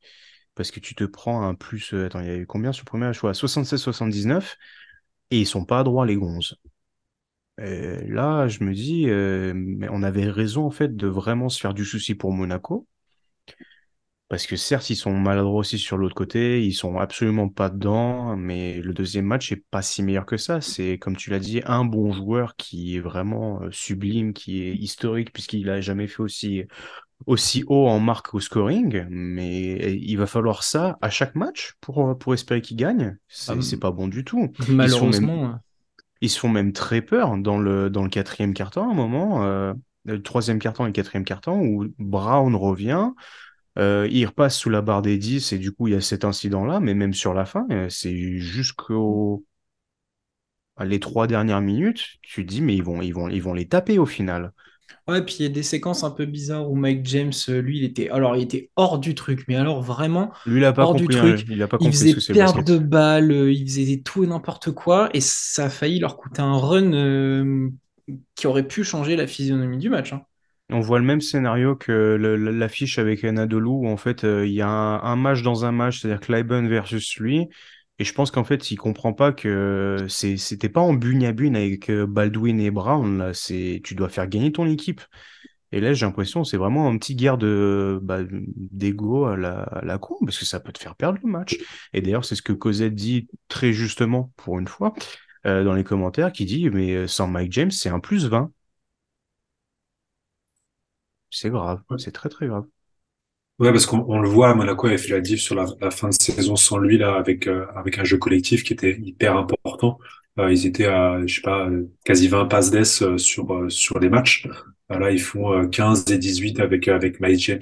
Parce que tu te prends un plus. Attends, il y a eu combien sur le premier match? Ouais, 76-79 et ils sont pas à droit, les gonzes. Là, je me dis, mais on avait raison en fait de vraiment se faire du souci pour Monaco. Parce que certes, ils sont maladroits aussi sur l'autre côté, ils sont absolument pas dedans, mais le deuxième match est pas si meilleur que ça. C'est, comme tu l'as dit, un bon joueur qui est vraiment sublime, qui est historique, puisqu'il a jamais fait aussi haut en marque au scoring, mais il va falloir ça à chaque match pour espérer qu'il gagne. C'est Hum, pas bon du tout. Ils se font même, Malheureusement, ils se font même très peur dans le quatrième quart-temps, à un moment, le troisième quart-temps et le quatrième quart-temps, où Brown revient. Il repasse sous la barre des 10 et du coup, il y a cet incident-là, mais même sur la fin, c'est jusqu'aux les 3 dernières minutes, tu te dis, mais ils vont les taper au final. ouais, puis il y a des séquences un peu bizarres où Mike James, lui, il était hors du truc, mais alors vraiment Lui, il a pas hors du compris, hein, truc. il a pas Il compris faisait ce que c'est le perdre de basket. balles, il faisait tout et n'importe quoi, et ça a failli leur coûter un run qui aurait pu changer la physionomie du match, hein. On voit le même scénario que l'affiche avec Anadolu, où en fait, il y a un match dans un match, c'est-à-dire Clyburn versus lui. Et je pense qu'en fait, il comprend pas que c'était pas en bugne à bugne avec Baldwin et Brown, là. Tu dois faire gagner ton équipe. Et là, j'ai l'impression que c'est vraiment un petit guerre d'ego à la con, parce que ça peut te faire perdre le match. Et d'ailleurs, c'est ce que Cosette dit très justement, pour une fois, dans les commentaires, qui dit, mais sans Mike James, c'est un plus 20. C'est grave, c'est très très grave. Ouais, parce qu'on le voit, Monaco avait fait la diff sur la fin de saison sans lui, là, avec un jeu collectif qui était hyper important. Ils étaient à, je sais pas, quasi 20 passes d'ess sur les matchs. Là, ils font 15 et 18 avec Mike James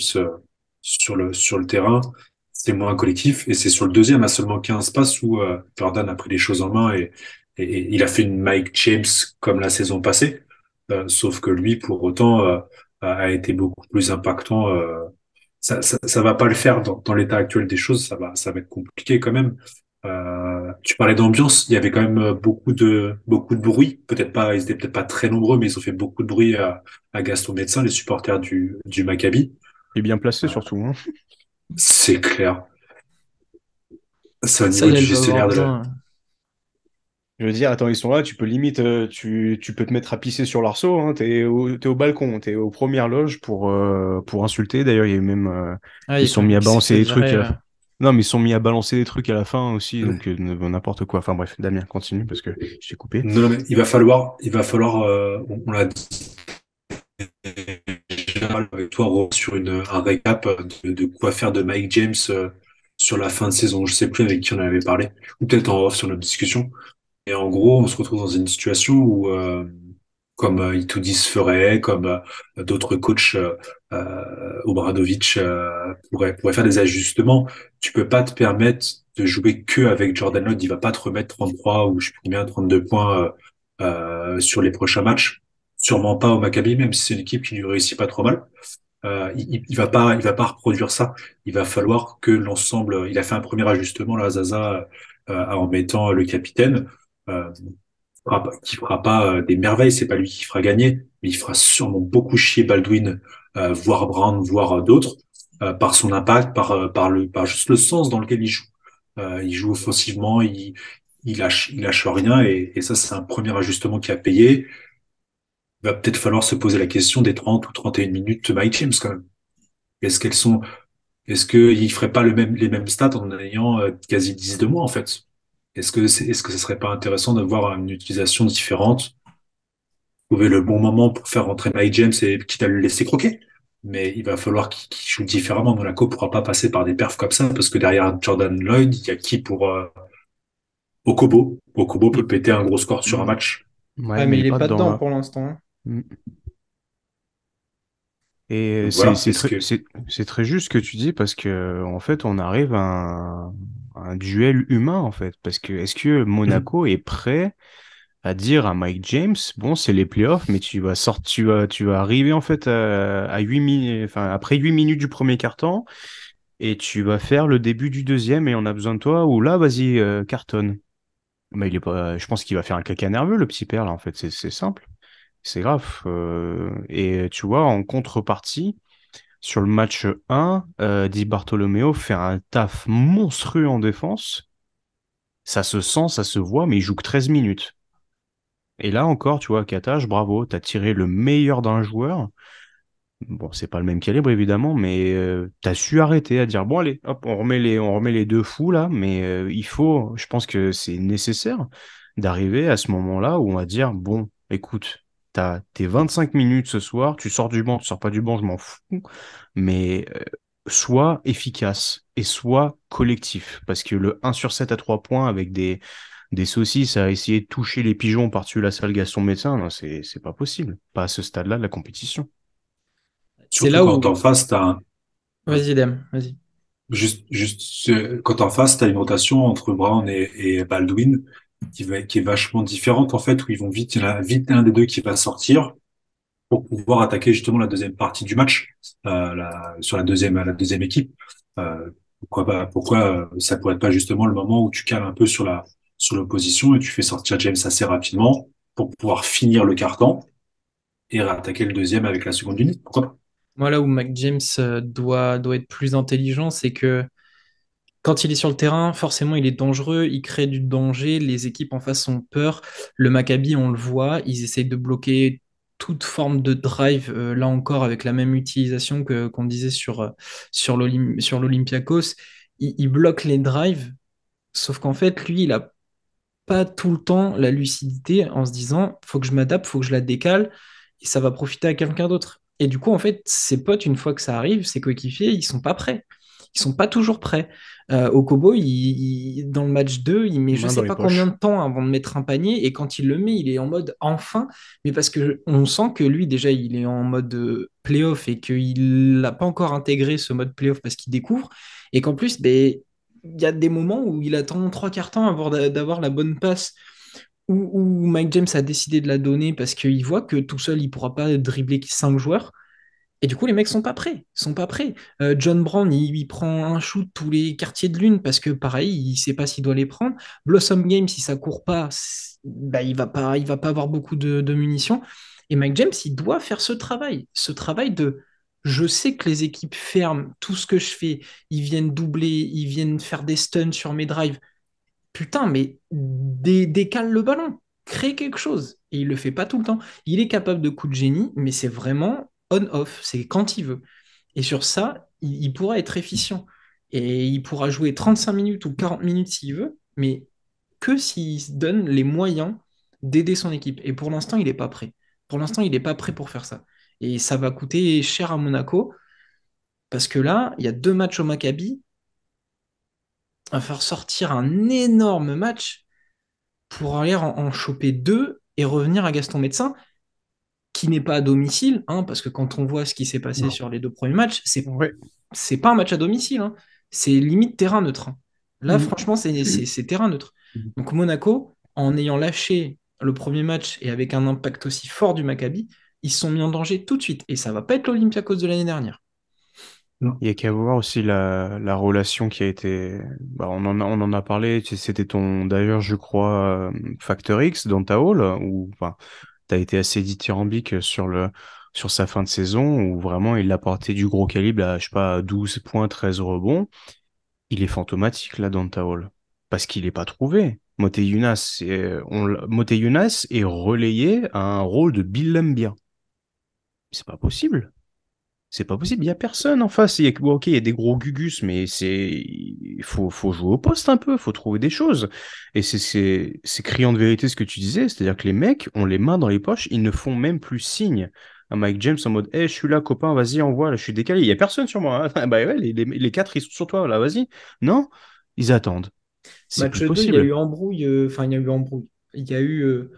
sur le terrain. C'est moins collectif. Et c'est sur le deuxième, à seulement 15 passes, où Jordan a pris les choses en main et il a fait une Mike James comme la saison passée. Sauf que lui, pour autant, a été beaucoup plus impactant. Ça va pas le faire dans l'état actuel des choses. Ça va être compliqué quand même. Tu parlais d'ambiance. Il y avait quand même beaucoup de bruit. Peut-être pas, ils étaient peut-être pas très nombreux, mais ils ont fait beaucoup de bruit à Gaston Médecin, les supporters du Maccabi. Il est bien placé Euh, surtout, hein. c'est clair. C'est au Ça, niveau il du elle va avoir gestionnaire de la. besoin. Je veux dire, attends, ils sont là, tu peux limite, tu peux te mettre à pisser sur l'arceau, hein, t'es au balcon, t'es aux premières loges pour insulter. D'ailleurs, il y a eu même, Ah, il ils y a sont quelqu'un mis à qui s'est balancer fait des trucs virer. à la fin. Non, mais ils sont mis à balancer des trucs à la fin aussi, donc n'importe quoi. Enfin bref, Damien, continue parce que je t'ai coupé. Non, non, mais il va falloir, on l'a dit déjà avec toi, sur un récap de quoi faire de Mike James sur la fin de saison. Je sais plus avec qui on en avait parlé, ou peut-être en off sur notre discussion. Et en gros, on se retrouve dans une situation où, comme Itoudis ferait, comme d'autres coachs, Obradovic, pourraient faire des ajustements. Tu peux pas te permettre de jouer que avec Jordan Love. Il va pas te remettre 33 ou je sais plus combien, 32 points sur les prochains matchs. Sûrement pas au Maccabi, même si c'est une équipe qui lui réussit pas trop mal. Il va pas reproduire ça. Il va falloir que l'ensemble. Il a fait un premier ajustement là, Zaza, en mettant le capitaine. Euh, qui fera pas des merveilles, c'est pas lui qui fera gagner, mais il fera sûrement beaucoup chier Baldwin, voire Brown, voire d'autres, par son impact, par juste le sens dans lequel il joue. Il joue offensivement, il lâche rien, et ça, c'est un premier ajustement qui a payé. Il va peut-être falloir se poser la question des 30 ou 31 minutes de Mike James, quand même. Est-ce qu'elles sont, est-ce qu'il ferait pas les mêmes stats en ayant quasi 10 de moins, en fait? Est-ce que ce serait pas intéressant d'avoir une utilisation différente, trouver le bon moment pour faire rentrer Mike James et quitte à le laisser croquer? Mais il va falloir qu'il joue différemment. Monaco pourra pas passer par des perfs comme ça parce que derrière Jordan Lloyd, il y a qui pour Okobo. Okobo peut Et, péter un gros score sur un mm, match. Ouais, Ouais, mais mais il est il est pas pas dedans dedans là. pour l'instant, hein. Mm. Et Donc c'est voilà, c'est est-ce très que c'est très juste ce que tu dis parce que en fait on arrive à un duel humain en fait parce que est-ce que Monaco est prêt à dire à Mike James bon c'est les playoffs mais tu vas arriver en fait à 8 minutes enfin après 8 minutes du premier quart-temps et tu vas faire le début du deuxième et on a besoin de toi ou là vas-y cartonne. Mais il est pas je pense qu'il va faire un caca nerveux le petit père là en fait c'est simple. C'est grave. Et tu vois, en contrepartie, sur le match 1, Di Bartolomeo fait un taf monstrueux en défense. Ça se sent, ça se voit, mais il joue que 13 minutes. Et là encore, tu vois, Katash, bravo, t'as tiré le meilleur d'un joueur. Bon, c'est pas le même calibre, évidemment, mais t'as su arrêter à dire, bon, allez, hop, on remet les deux fous, là, mais je pense que c'est nécessaire d'arriver à ce moment-là où on va dire, bon, écoute, t'as tes 25 minutes ce soir, tu sors du banc, tu sors pas du banc, je m'en fous, mais sois efficace et sois collectif, parce que le 1 sur 7 à 3 points avec des saucisses à essayer de toucher les pigeons par-dessus la salle Gaston Médecin, non, c'est pas possible, pas à ce stade-là de la compétition. C'est surtout là quand en où. face, Vas-y, Dem, vas-y. quand en face, t'as une rotation entre Brown et Baldwin qui est vachement différente en fait, où ils vont vite, il y en a vite un des deux qui va sortir pour pouvoir attaquer justement la deuxième partie du match, sur la deuxième équipe. Pourquoi ça pourrait être pas justement le moment où tu cales un peu sur l'opposition et tu fais sortir James assez rapidement pour pouvoir finir le carton et attaquer le deuxième avec la seconde unité. Pourquoi pas? Moi, là où Mac James doit être plus intelligent, c'est que quand il est sur le terrain, forcément, il est dangereux, il crée du danger, les équipes en face ont peur. Le Maccabi, on le voit, ils essayent de bloquer toute forme de drive, là encore, avec la même utilisation qu'on disait sur l'Olympiakos. Il bloque les drives, sauf qu'en fait, lui, il a pas tout le temps la lucidité en se disant, faut que je m'adapte, faut que je la décale, et ça va profiter à quelqu'un d'autre. Et du coup, en fait, ses potes, une fois que ça arrive, ses coéquipiers, ils sont pas prêts. Ils sont pas toujours prêts. Okobo, dans le match 2, il met je Main sais dans les pas combien poches. de temps avant de mettre un panier, et quand il le met, il est en mode enfin, mais parce que on sent que lui, déjà, il est en mode playoff et qu'il n'a pas encore intégré ce mode playoff parce qu'il découvre, et qu'en plus, ben, il y a des moments où il attend trois quarts temps avant d'avoir la bonne passe, où Mike James a décidé de la donner parce qu'il voit que tout seul, il pourra pas dribbler cinq joueurs. Et du coup, les mecs sont pas prêts. Ils sont pas prêts. John Brown, il prend un shoot tous les quartiers de lune parce que pareil, il sait pas s'il doit les prendre. Blossom Game, si ça court pas, bah, il va pas avoir beaucoup de munitions. Et Mike James, il doit faire ce travail de je sais que les équipes ferment tout ce que je fais, ils viennent doubler, ils viennent faire des stuns sur mes drives. Putain, mais décale le ballon, crée quelque chose. Et il le fait pas tout le temps. Il est capable de coups de génie, mais c'est vraiment on-off, c'est quand il veut. Et sur ça, il pourra être efficient. Et il pourra jouer 35 minutes ou 40 minutes s'il veut, mais que s'il se donne les moyens d'aider son équipe. Et pour l'instant, il n'est pas prêt. Pour l'instant, il n'est pas prêt pour faire ça. Et ça va coûter cher à Monaco, parce que là, il y a deux matchs au Maccabi. Il va falloir sortir un énorme match pour aller en choper deux et revenir à Gaston Médecin, qui n'est pas à domicile, hein, parce que quand on voit ce qui s'est passé Non. sur les deux premiers matchs, Ouais. c'est pas un match à domicile, hein. C'est limite terrain neutre, hein. Là, Mm. franchement, c'est terrain neutre. Donc Monaco, en ayant lâché le premier match et avec un impact aussi fort du Maccabi, ils se sont mis en danger tout de suite. Et ça va pas être l'Olympiakos de l'année dernière. Non. Il y a qu'à voir aussi la relation qui a été. Bah, on en a parlé. C'était d'ailleurs, je crois, Factor X dans ta hall où enfin, tu as été assez dithyrambique sur sa fin de saison où vraiment il a porté du gros calibre à, je sais pas, 12 points, 13 rebonds. Il est fantomatique là dans ta hall parce qu'il n'est pas trouvé. Moté Younas est relayé à un rôle de Bill Laimbeer. C'est pas possible. C'est pas possible, il y a personne en face. Bon, ok, il y a des gros gugus, mais il faut jouer au poste un peu, faut trouver des choses. Et c'est criant de vérité ce que tu disais, c'est-à-dire que les mecs ont les mains dans les poches, ils ne font même plus signe à Mike James en mode, je suis là, copain, vas-y, envoie, là, je suis décalé. Il y a personne sur moi, hein. Bah ouais, les quatre, ils sont sur toi, là, vas-y. Non, ils attendent. C'est Match plus 2, il y a possible. eu embrouille, enfin, il y a eu embrouille. Il y a eu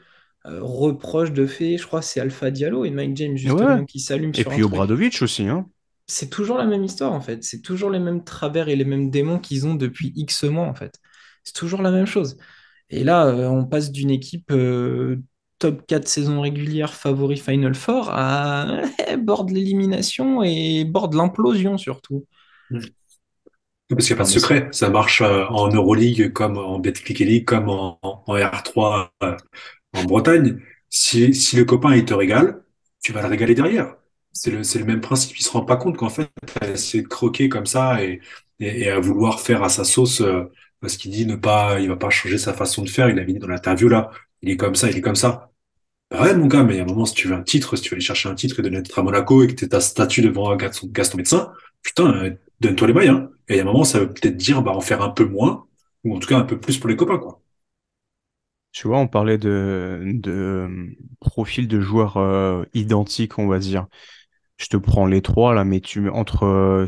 reproche de fait, je crois que c'est Alpha Diallo et Mike James Ouais, ouais. justement qui s'allument Et sur un puis truc. Obradovic aussi, hein. C'est toujours la même histoire en fait. C'est toujours les mêmes travers et les mêmes démons qu'ils ont depuis X mois en fait. C'est toujours la même chose. Et là, on passe d'une équipe top 4 saison régulière, favori Final Four, à bord de l'élimination et bord de l'implosion surtout. Parce qu'il n'y a pas Non, de mais secret. Ça marche en Euroleague comme en Betclic League, comme en R3 en Bretagne. Si le copain il te régale, tu vas le régaler derrière. C'est le même principe. Il se rend pas compte qu'en fait, c'est de croquer comme ça et à vouloir faire à sa sauce parce qu'il dit ne pas, il va pas changer sa façon de faire. Il avait dit dans l'interview là, il est comme ça, il est comme ça. Bah ouais, mon gars, mais à un moment, si tu veux un titre, si tu veux aller chercher un titre et de l'être à Monaco et que t'es ta statue devant Gaston Médecin, putain, donne-toi les moyens. Et à un moment, ça veut peut-être dire, bah, en faire un peu moins, ou en tout cas un peu plus pour les copains, quoi. tu vois, on parlait de profil de joueurs identiques, on va dire. Je te prends les trois là, mais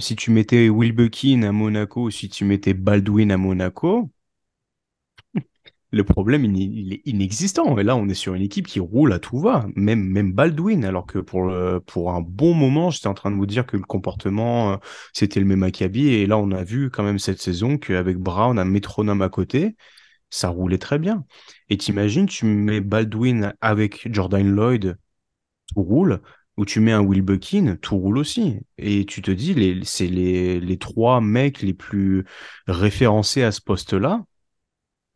si tu mettais Wilbekin à Monaco ou si tu mettais Baldwin à Monaco, le problème il est inexistant. Et là, on est sur une équipe qui roule à tout va, même Baldwin. Alors que pour un bon moment, j'étais en train de vous dire que le comportement c'était le même Maccabi. Et là, on a vu quand même cette saison qu'avec Brown, un métronome à côté, ça roulait très bien. Et t'imagines, tu mets Baldwin avec Jordan Lloyd, tout roule, ou tu mets un Will Buckin, tout roule aussi. Et tu te dis, c'est les trois mecs les plus référencés à ce poste-là.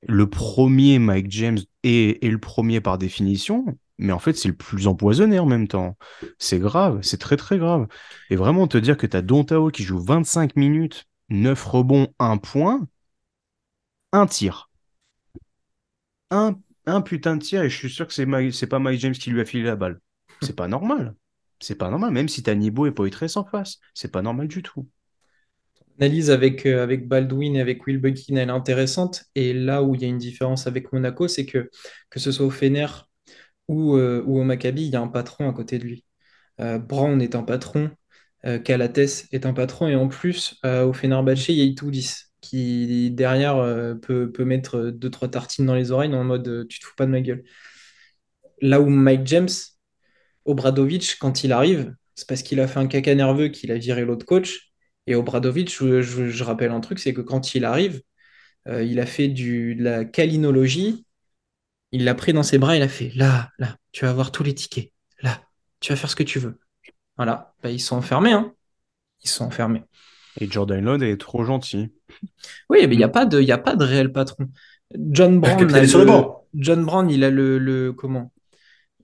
Le premier, Mike James, est le premier par définition, mais en fait, c'est le plus empoisonné en même temps. C'est grave, c'est très très grave. Et vraiment, te dire que tu as Dontao qui joue 25 minutes, 9 rebonds, un point, un tir. Un, un putain de tir, et je suis sûr que c'est pas Mike James qui lui a filé la balle. C'est pas normal. C'est pas normal, même si t'as Nibo et Poitres en face. C'est pas normal du tout. L'analyse avec Baldwin et avec Will Buckin, elle est intéressante. Et là où il y a une différence avec Monaco, c'est que ce soit au Fener ou au Maccabi, il y a un patron à côté de lui. Brown est un patron, Calates est un patron, et en plus, au Fenerbahçe, il y a Itoudis, qui derrière peut mettre deux, trois tartines dans les oreilles en mode tu te fous pas de ma gueule. Là où Mike James, Obradovic, quand il arrive, c'est parce qu'il a fait un caca nerveux qu'il a viré l'autre coach. Et Obradovic, je rappelle un truc, c'est que quand il arrive, il a fait de la câlinologie, il l'a pris dans ses bras, il a fait là, là, tu vas avoir tous les tickets, là, tu vas faire ce que tu veux. Voilà, bah, ils sont enfermés, hein. Ils sont enfermés. Et Jordan Lloyd est trop gentil. Oui, mais Mm. il y a pas de réel patron. Capitaine est sur le banc. John Brown, il a comment?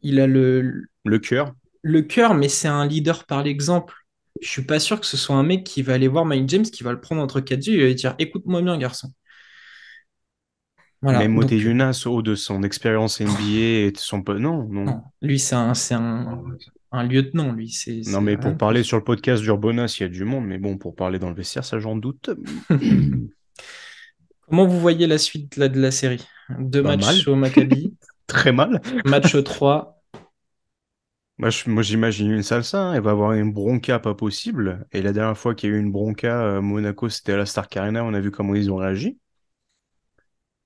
Il a Le cœur. le cœur, mais c'est un leader par l'exemple. Je suis pas sûr que ce soit un mec qui va aller voir Mike James, qui va le prendre entre quatre yeux et lui dire, écoute-moi bien, garçon. Voilà, Même Moté donc Younas, haut de son expérience NBA et de son... Non, non. non, lui un lieutenant, lui, Non, c'est mais rien pour de parler plus. sur le podcast d'Urbonas, il y a du monde. Mais bon, pour parler dans le vestiaire, ça j'en doute. Comment vous voyez la suite là, de la série? Deux Pas matchs mal. au Maccabi, Très mal. match 3. Moi, j'imagine une salsa, hein. Elle va avoir une bronca pas possible. Et la dernière fois qu'il y a eu une bronca, Monaco, c'était à la Stark Arena. On a vu comment ils ont réagi.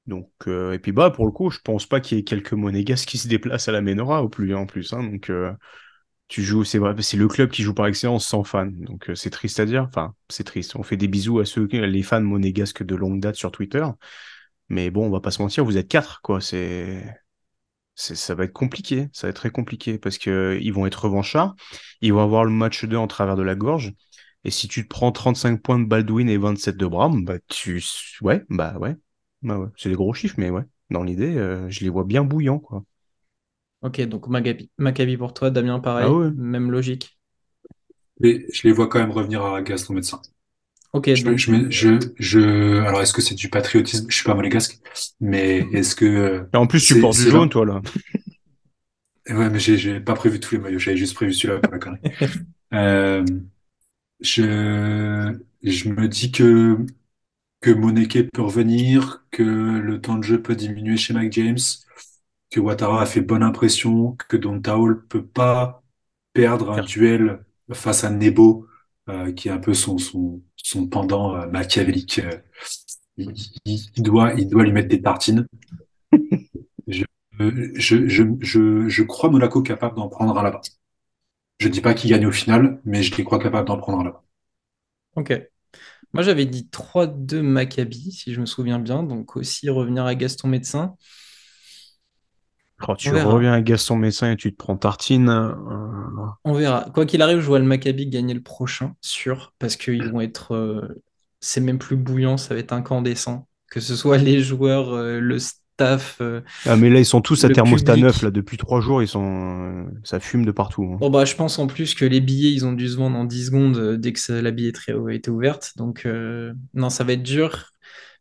Donc, et puis bah pour le coup, je pense pas qu'il y ait quelques monégasques qui se déplacent à la Ménora au plus en plus, hein. Donc tu joues, c'est vrai, c'est le club qui joue par excellence sans fans. Donc c'est triste à dire. Enfin, c'est triste. On fait des bisous à les fans monégasques de longue date sur Twitter. Mais bon, on va pas se mentir, vous êtes quatre, quoi. Ça va être compliqué. Ça va être très compliqué parce que ils vont être revanchards. Ils vont avoir le match 2 en travers de la gorge. Et si tu te prends 35 points de Baldwin et 27 de Bram, bah ouais, bah ouais. Bah ouais. C'est des gros chiffres, mais ouais. Dans l'idée, je les vois bien bouillants, quoi. Ok, donc Maccabi pour toi, Damien Ah pareil, ouais. même logique. Mais je les vois quand même revenir à Gaston Médecin. Ok, donc Alors, est-ce que c'est du patriotisme? Je suis pas monégasque, mais est-ce que Et en plus, tu portes du c'est jaune, là? toi, là. Ouais, mais j'ai pas prévu tous les maillots. J'avais juste prévu celui-là pour la connerie. Euh, je me dis que Moneke peut revenir, que le temps de jeu peut diminuer chez Mike James, que Ouattara a fait bonne impression, que Don Taul peut pas perdre un Faire- duel face à Nebo, qui est un peu son pendant machiavélique. Il doit lui mettre des tartines. Je crois Monaco capable d'en prendre un là-bas. Je dis pas qu'il gagne au final, mais je les crois capables d'en prendre un là-bas. Ok. Moi, j'avais dit 3-2 Maccabi, si je me souviens bien. Donc aussi revenir à Gaston Médecin. Quand On tu verra. reviens à Gaston Messin et tu te prends tartine, On verra. Quoi qu'il arrive, je vois le Maccabi gagner le prochain, sûr, parce qu'ils vont être. C'est même plus bouillant, ça va être incandescent. Que ce soit les joueurs, le staff, ah, mais là, ils sont tous à le thermostat neuf, là, public. depuis 3 jours, ça fume de partout, hein. Bon, bah, je pense en plus que les billets, ils ont dû se vendre en 10 secondes dès que la billetterie a été ouverte. Donc, non, ça va être dur.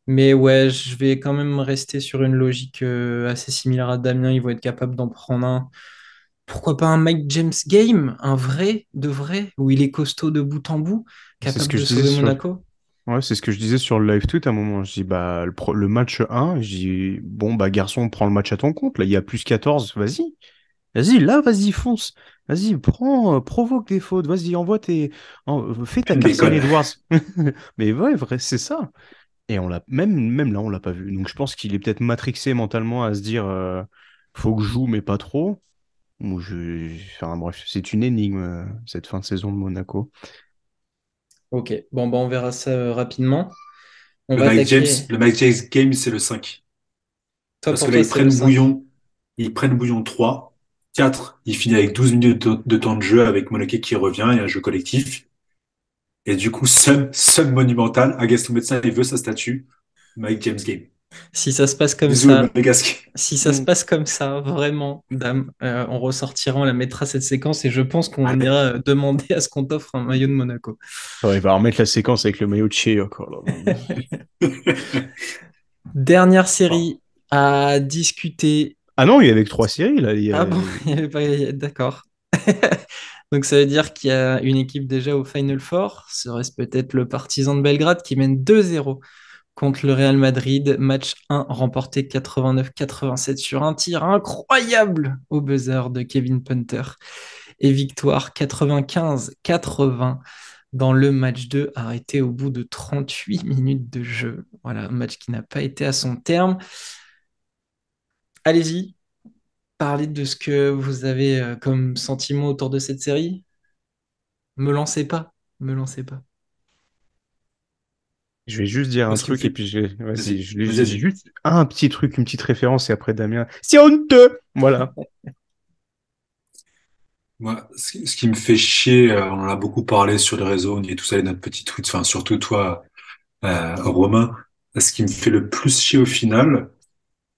Mais ouais, je vais quand même rester sur une logique assez similaire à Damien. Ils vont être capables d'en prendre un. Pourquoi pas un Mike James game, un vrai, de vrai, où il est costaud de bout en bout, C'est ce capable que de je disais sauver Monaco? ouais, c'est ce que je disais sur le live tweet à un moment. Je dis, bah, le match 1, je dis, bon, bah, garçon, prends le match à ton compte. Là, il y a plus 14, vas-y. Vas-y, là, vas-y, fonce. Vas-y, prends, provoque des fautes. Vas-y, fais ta Une Carson déconne. Edwards. Mais ouais, vrai, c'est ça. Et même là, on l'a pas vu. Donc, je pense qu'il est peut-être matrixé mentalement à se dire, faut que je joue, mais pas trop. Enfin, bref, c'est une énigme, cette fin de saison de Monaco. Ok, bon, bah, on verra ça rapidement. On Le va Mike James, attaquer. le Mike James Game, c'est le 5. Toi, Parce pour que là, toi, c'est le 5. Ils prennent bouillon 3, 4, il finit avec 12 minutes de temps de jeu avec Monaco qui revient et un jeu collectif. Et du coup, somme monumental, à Gaston Médecin, il veut sa statue. Mike James Game. Si ça se passe comme Bisous le ça, monégasque. si ça se passe comme ça, vraiment, dame, on ressortira, on la mettra cette séquence et je pense qu'on ira Allez. demander à ce qu'on t'offre un maillot de Monaco. Ouais, il va remettre la séquence avec le maillot de Che encore là. Dernière Bon. série à discuter. Ah non, il y avait que 3 séries là. Ah bon, il y avait pas. D'accord. Donc ça veut dire qu'il y a une équipe déjà au Final Four. Serait-ce peut-être le Partizan de Belgrade qui mène 2-0 contre le Real Madrid. Match 1 remporté 89-87 sur un tir incroyable au buzzer de Kevin Punter. Et victoire 95-80 dans le match 2 arrêté au bout de 38 minutes de jeu. Voilà, un match qui n'a pas été à son terme. Allez-y, parlez de ce que vous avez comme sentiment autour de cette série. Me lancez pas, me lancez pas. Je vais juste dire Moi, un ce qui me truc et fait. puis vas-y, Vas-y, vas-y, j'ai vas-y. juste un petit truc, une petite référence et après Damien. C'est honteux! Voilà. Moi, ce qui me fait chier, on en a beaucoup parlé sur les réseaux, on y est tous allés notre petit tweet, enfin, surtout toi, Romain. Ce qui me fait le plus chier au final,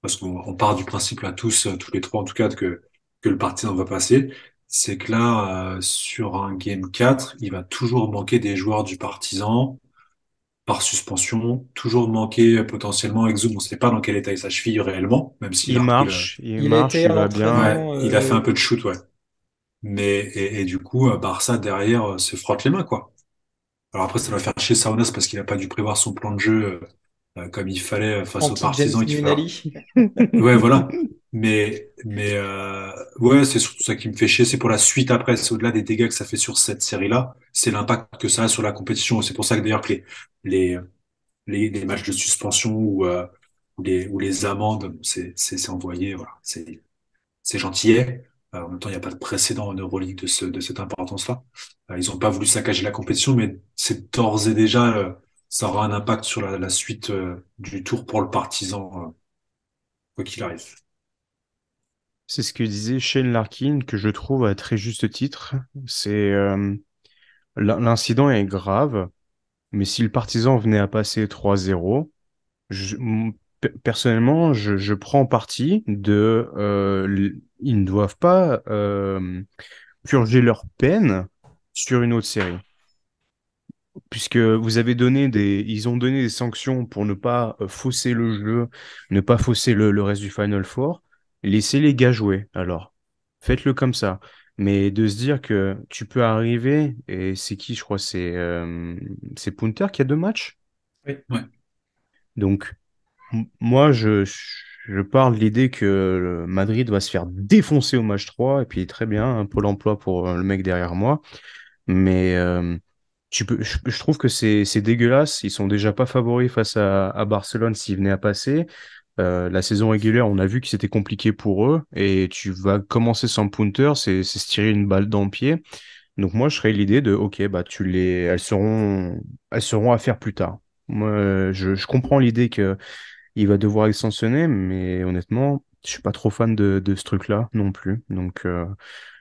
parce qu'on part du principe là tous, tous les trois en tout cas, que le Partizan va passer, c'est que là, sur un Game 4, il va toujours manquer des joueurs du Partizan par suspension, toujours manquer potentiellement Exum, on ne sait pas dans quel état est sa cheville réellement, même s'il a repris le... Il a été Il à va bien. Ouais, l'entraînement. il a fait un peu de shoot, ouais. Mais, et du coup, Barça derrière se frotte les mains, quoi. Alors après, ça va faire chier Saunas parce qu'il n'a pas dû prévoir son plan de jeu comme il fallait face aux Anti-James partisans et qu'il va... Nunali. Ouais, voilà. Ouais, c'est surtout ça qui me fait chier. C'est pour la suite après. C'est au-delà des dégâts que ça fait sur cette série-là. C'est l'impact que ça a sur la compétition. C'est pour ça que d'ailleurs que les, les matchs de suspension ou les amendes, c'est envoyé. Voilà. C'est gentillet. En même temps, il n'y a pas de précédent en Euroleague de cette importance-là. Ils n'ont pas voulu saccager la compétition, mais c'est d'ores et déjà, ça aura un impact sur la suite du tour pour le partisan, quoi qu'il arrive. C'est ce que disait Shane Larkin, que je trouve à très juste titre. C'est l'incident est grave, mais si le Partizan venait à passer 3-0, personnellement, je prends parti de ils ne doivent pas purger leur peine sur une autre série. Puisque ils ont donné des sanctions pour ne pas fausser le jeu, ne pas fausser le reste du Final Four, laissez les gars jouer. Alors, faites-le comme ça. Mais de se dire que tu peux arriver, et c'est qui, je crois, c'est Punter qui a 2 matchs. Oui. Ouais. Donc, moi, je pars de l'idée que le Madrid va se faire défoncer au match 3 et puis très bien, un Pôle emploi pour le mec derrière moi. Mais je trouve que c'est dégueulasse. Ils sont déjà pas favoris face à Barcelone s'ils venaient à passer. La saison régulière, on a vu que c'était compliqué pour eux et tu vas commencer sans punter, c'est se tirer une balle dans le pied. Donc moi, je serais l'idée de, ok, bah elles seront à faire plus tard. Moi, je comprends l'idée que il va devoir extensionner, mais honnêtement, je suis pas trop fan de ce truc-là non plus. Donc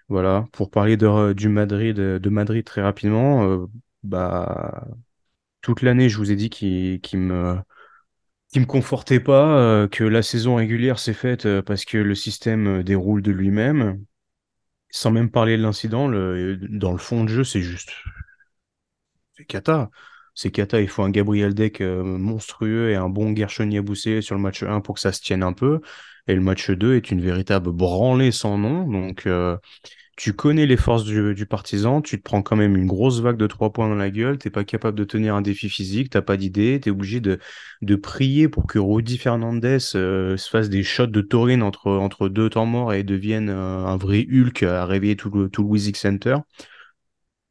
voilà, pour parler du Madrid, de Madrid très rapidement, bah toute l'année, je vous ai dit qu'il me confortait pas, que la saison régulière s'est faite parce que le système déroule de lui-même. Sans même parler de l'incident, dans le fond de jeu, c'est cata. C'est cata, il faut un Gabriel Deck monstrueux et un bon Gershon Yabusele sur le match 1 pour que ça se tienne un peu. Et le match 2 est une véritable branlée sans nom. Donc, tu connais les forces du partisan, tu te prends quand même une grosse vague de 3 points dans la gueule, t'es pas capable de tenir un défi physique, t'as pas d'idée, t'es obligé de prier pour que Rudy Fernandez se fasse des shots de taurine entre deux temps morts et devienne un vrai Hulk à réveiller tout le Wizzing Center.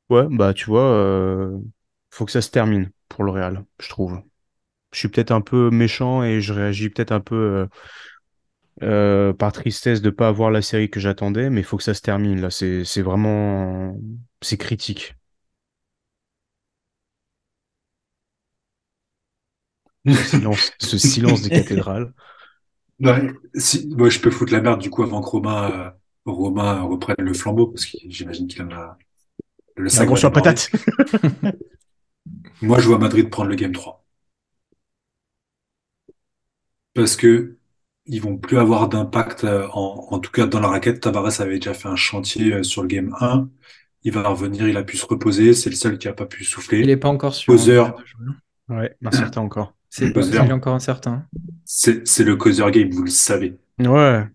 Ouais, bah tu vois, faut que ça se termine pour le Real, je trouve. Je suis peut-être un peu méchant et je réagis peut-être un peu par tristesse de pas avoir la série que j'attendais, mais il faut que ça se termine là. C'est vraiment c'est critique. Ce silence des cathédrales. Ouais, si, moi, je peux foutre la merde du coup avant que Romain reprenne le flambeau, parce que j'imagine qu'il en a, le Ah, sac gros va sur la déborder. patate. Moi, je vois Madrid prendre le game 3 parce que ils vont plus avoir d'impact, en tout cas dans la raquette. Tavares avait déjà fait un chantier sur le game 1. Il va revenir, il a pu se reposer. C'est le seul qui a pas pu Il souffler. n'est pas encore sûr hein, Causeur, de jouer. Ouais, incertain encore. Il est causeur, encore incertain. c'est le causeur game, vous le savez. Ouais.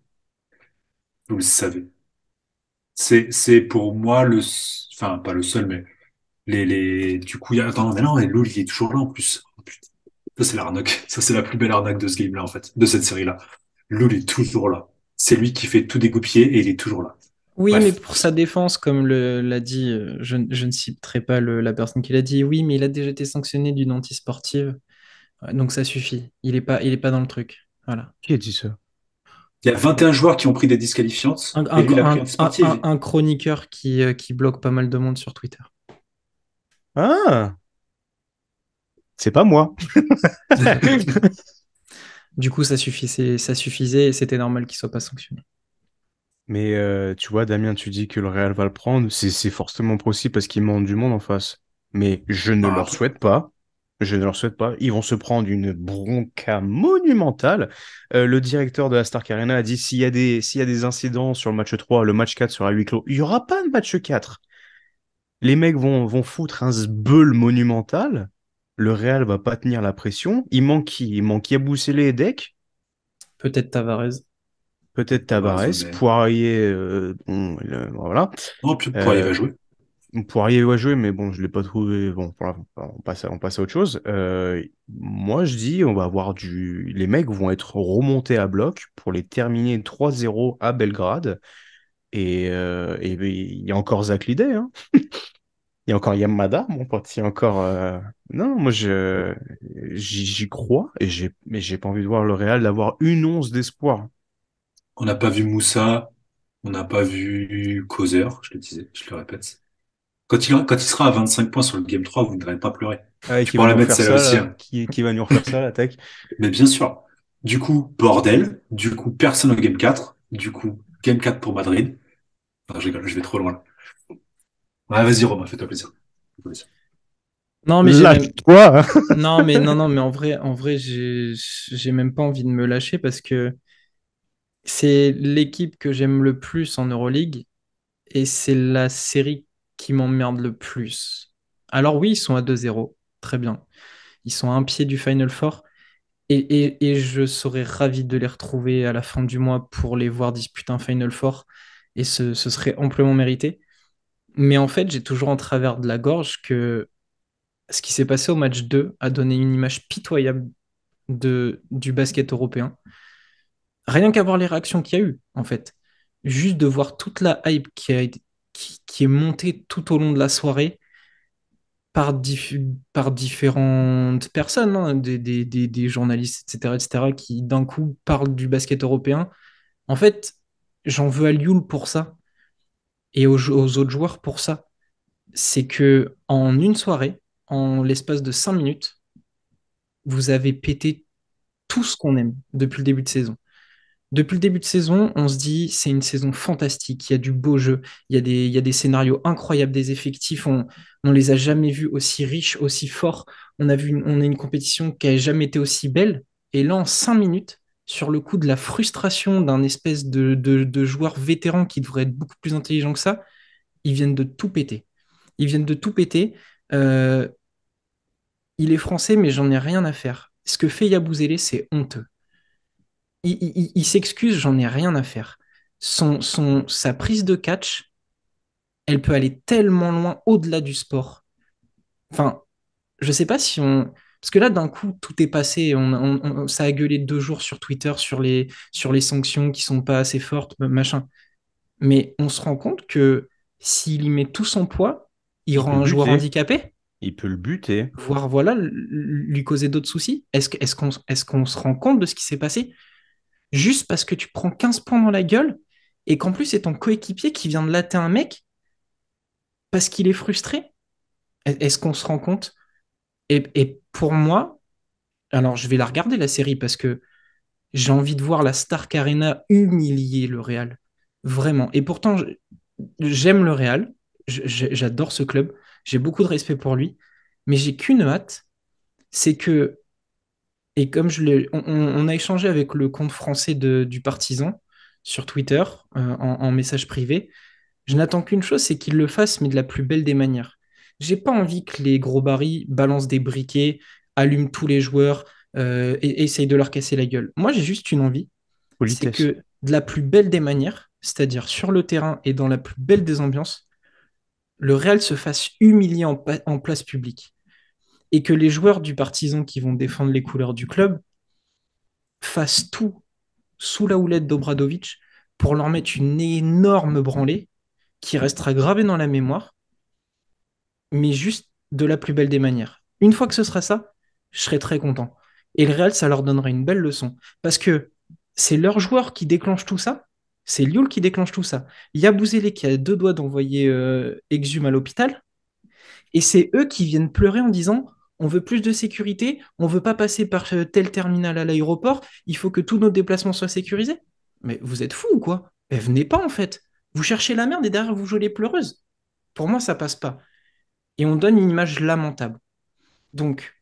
Vous le savez. C'est pour moi enfin, pas le seul, mais du coup, attends, mais non, et Loul, il est toujours là en plus. Oh, putain. Ça, c'est l'arnaque. Ça, c'est la plus belle arnaque de ce game-là, en fait, de cette série-là. Loul est toujours là. C'est lui qui fait tout dégoupiller et il est toujours là. Oui, mais Bref. pour sa défense, comme l'a dit, je ne citerai pas la personne qui l'a dit, oui, mais il a déjà été sanctionné d'une antisportive, ouais, donc ça suffit. Il est pas dans le truc. Voilà. Qui a dit ça? Il y a 21 joueurs qui ont pris des disqualifiantes et lui, il a pris anti-sportive. Un chroniqueur qui bloque pas mal de monde sur Twitter. Ah, c'est pas moi. Du coup, ça suffisait et c'était normal qu'il soit pas sanctionné. Mais tu vois, Damien, tu dis que le Real va le prendre. C'est forcément possible parce qu'il manque du monde en face. Mais je ne Ah, leur après. souhaite pas. Je ne leur souhaite pas. Ils vont se prendre une bronca monumentale. Le directeur de la Stark Arena a dit s'il y a des incidents sur le match 3, le match 4 sera à huis clos. Il n'y aura pas de match 4. Les mecs vont foutre un sbeul monumental. Le Real va pas tenir la pression. Il manque qui? Il manque Yabusele et Dec. Peut-être Tavares. Peut-être Tavares, ouais, Tavares. mais... Poirier. Bon, voilà. Non, puis pourquoi il Euh, va jouer? Poirier va jouer, mais bon, je l'ai pas trouvé. Bon, voilà, on passe à autre chose. Moi, je dis, on va avoir les mecs vont être remontés à bloc pour les terminer 3-0 à Belgrade. Et il y a encore Zach Lidey, hein. Il y a encore Yamada, mon pote. Il y a encore. Non, moi, j'y crois mais j'ai pas envie de voir le Real d'avoir une once d'espoir. On n'a pas vu Moussa, on n'a pas vu Causeur, je le disais, je le répète. Quand il sera à 25 points sur le game 3, vous ne devez pas pleurer. Ah, et Tu qui va pourras nous la mettre refaire celle-là ça, aussi, là. hein. Qui va nous refaire ça, l'attaque? Mais bien sûr. Du coup, bordel. Du coup, personne au game 4. Du coup, game 4 pour Madrid. Enfin, je rigole, je vais trop loin là. Ouais, vas-y, Romain, fais-toi plaisir. Fais-toi plaisir. Non, mais j'ai même. Lâche-toi! Non, mais en vrai, j'ai même pas envie de me lâcher parce que c'est l'équipe que j'aime le plus en Euroleague et c'est la série qui m'emmerde le plus. Alors oui, ils sont à 2-0, très bien. Ils sont à un pied du Final Four et je serais ravi de les retrouver à la fin du mois pour les voir disputer un Final Four et ce serait amplement mérité. Mais en fait, j'ai toujours en travers de la gorge que ce qui s'est passé au match 2 a donné une image pitoyable du basket européen. Rien qu'à voir les réactions qu'il y a eu, en fait. Juste de voir toute la hype qui est montée tout au long de la soirée, par différentes personnes, hein, des journalistes, etc., qui d'un coup parlent du basket européen. En fait, j'en veux à Lioul pour ça et aux autres joueurs pour ça. C'est que en une soirée, en l'espace de 5 minutes, vous avez pété tout ce qu'on aime depuis le début de saison. Depuis le début de saison, on se dit c'est une saison fantastique, il y a du beau jeu, il y a des scénarios incroyables, des effectifs, on les a jamais vus aussi riches, aussi forts. On a une compétition qui n'a jamais été aussi belle. Et là, en 5 minutes, sur le coup de la frustration d'un espèce de joueur vétéran qui devrait être beaucoup plus intelligent que ça, ils viennent de tout péter. Ils viennent de tout péter. Euh, il est français, mais j'en ai rien à faire. Ce que fait Yabouzélé, c'est honteux. Il s'excuse, j'en ai rien à faire. Sa prise de catch, elle peut aller tellement loin au-delà du sport. Enfin, je sais pas si on. Parce que là, d'un coup, tout est passé. Ça a gueulé 2 jours sur Twitter sur les sanctions qui sont pas assez fortes, machin. Mais on se rend compte que s'il y met tout son poids, il Il peut rend le un joueur buter. handicapé, Il peut le buter. voire voilà, lui causer d'autres soucis. Est-ce qu'on se rend compte de ce qui s'est passé? Juste parce que tu prends 15 points dans la gueule et qu'en plus c'est ton coéquipier qui vient de latter un mec parce qu'il est frustré. Est-ce qu'on se rend compte? Et pour moi, alors je vais la regarder la série parce que j'ai envie de voir la Stark Arena humilier le Real. Vraiment. Et pourtant, j'aime le Real. J'adore ce club. J'ai beaucoup de respect pour lui. Mais j'ai qu'une hâte, c'est que, et comme on a échangé avec le compte français du Partizan sur Twitter en message privé. Je n'attends qu'une chose, c'est qu'il le fasse, mais de la plus belle des manières. J'ai pas envie que les gros barils balancent des briquets, allument tous les joueurs et essayent de leur casser la gueule. Moi, j'ai juste une envie, c'est Politesse. que de la plus belle des manières, c'est-à-dire sur le terrain et dans la plus belle des ambiances, le Real se fasse humilier en place publique. Et que les joueurs du Partizan qui vont défendre les couleurs du club fassent tout sous la houlette d'Obradovic pour leur mettre une énorme branlée qui restera gravée dans la mémoire mais juste de la plus belle des manières. Une fois que ce sera ça, je serai très content. Et le Real, ça leur donnera une belle leçon. Parce que c'est leur joueur qui déclenche tout ça. C'est Lyoul qui déclenche tout ça. Il y a Bouzélé qui a 2 doigts d'envoyer Exum à l'hôpital. Et c'est eux qui viennent pleurer en disant on veut plus de sécurité, on veut pas passer par tel terminal à l'aéroport, il faut que tous nos déplacements soient sécurisés. Mais vous êtes fous ou quoi? Mais venez pas en fait. Vous cherchez la merde et derrière vous jouez les pleureuses. Pour moi, ça passe pas et on donne une image lamentable. Donc,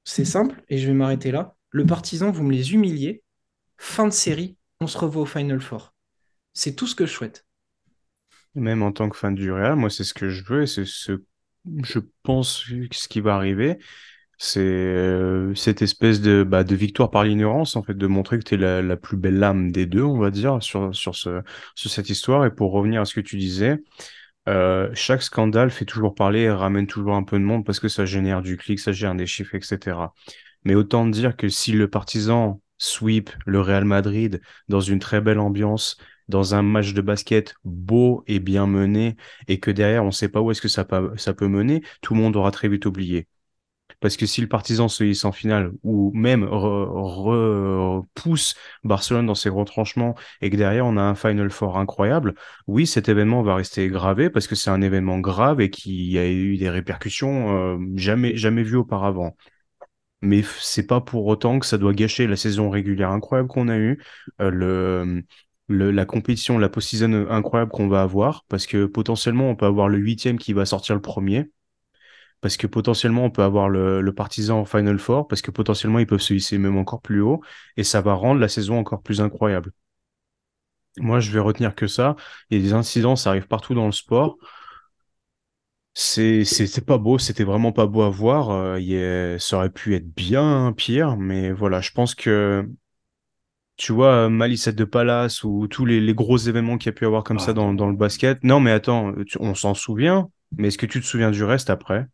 c'est simple, et je vais m'arrêter là. Le Partizan, vous me les humiliez. Fin de série, on se revoit au Final Four. C'est tout ce que je souhaite. Même en tant que fan du Real, moi, c'est ce que je veux et c'est je pense que ce qui va arriver. C'est cette espèce de victoire par l'ignorance, en fait, de montrer que tu es la plus belle lame des deux, on va dire, sur cette histoire. Et pour revenir à ce que tu disais, chaque scandale fait toujours parler et ramène toujours un peu de monde parce que ça génère du clic, ça génère des chiffres, etc. Mais autant dire que si le Partizan sweep le Real Madrid dans une très belle ambiance, dans un match de basket beau et bien mené, et que derrière on ne sait pas où est-ce que ça peut mener, tout le monde aura très vite oublié. Parce que si le Partizan se hisse en finale ou même repousse Barcelone dans ses retranchements et que derrière on a un Final Four incroyable, oui, cet événement va rester gravé parce que c'est un événement grave et qui a eu des répercussions jamais vues auparavant. Mais c'est pas pour autant que ça doit gâcher la saison régulière incroyable qu'on a eue, la compétition, la post-season incroyable qu'on va avoir, parce que potentiellement on peut avoir le huitième qui va sortir le premier parce que potentiellement on peut avoir le Partizan en Final Four, parce que potentiellement ils peuvent se hisser même encore plus haut, et ça va rendre la saison encore plus incroyable. Moi, je vais retenir que ça. Il y a des incidents, ça arrive partout dans le sport. C'est pas beau, c'était vraiment pas beau à voir. Ça aurait pu être bien pire, mais voilà, je pense que tu vois, Malice de Palace ou tous les gros événements qu'il y a pu avoir comme ça Ah dans le non. basket. Non, mais attends, on s'en souvient, mais est-ce que tu te souviens du reste après?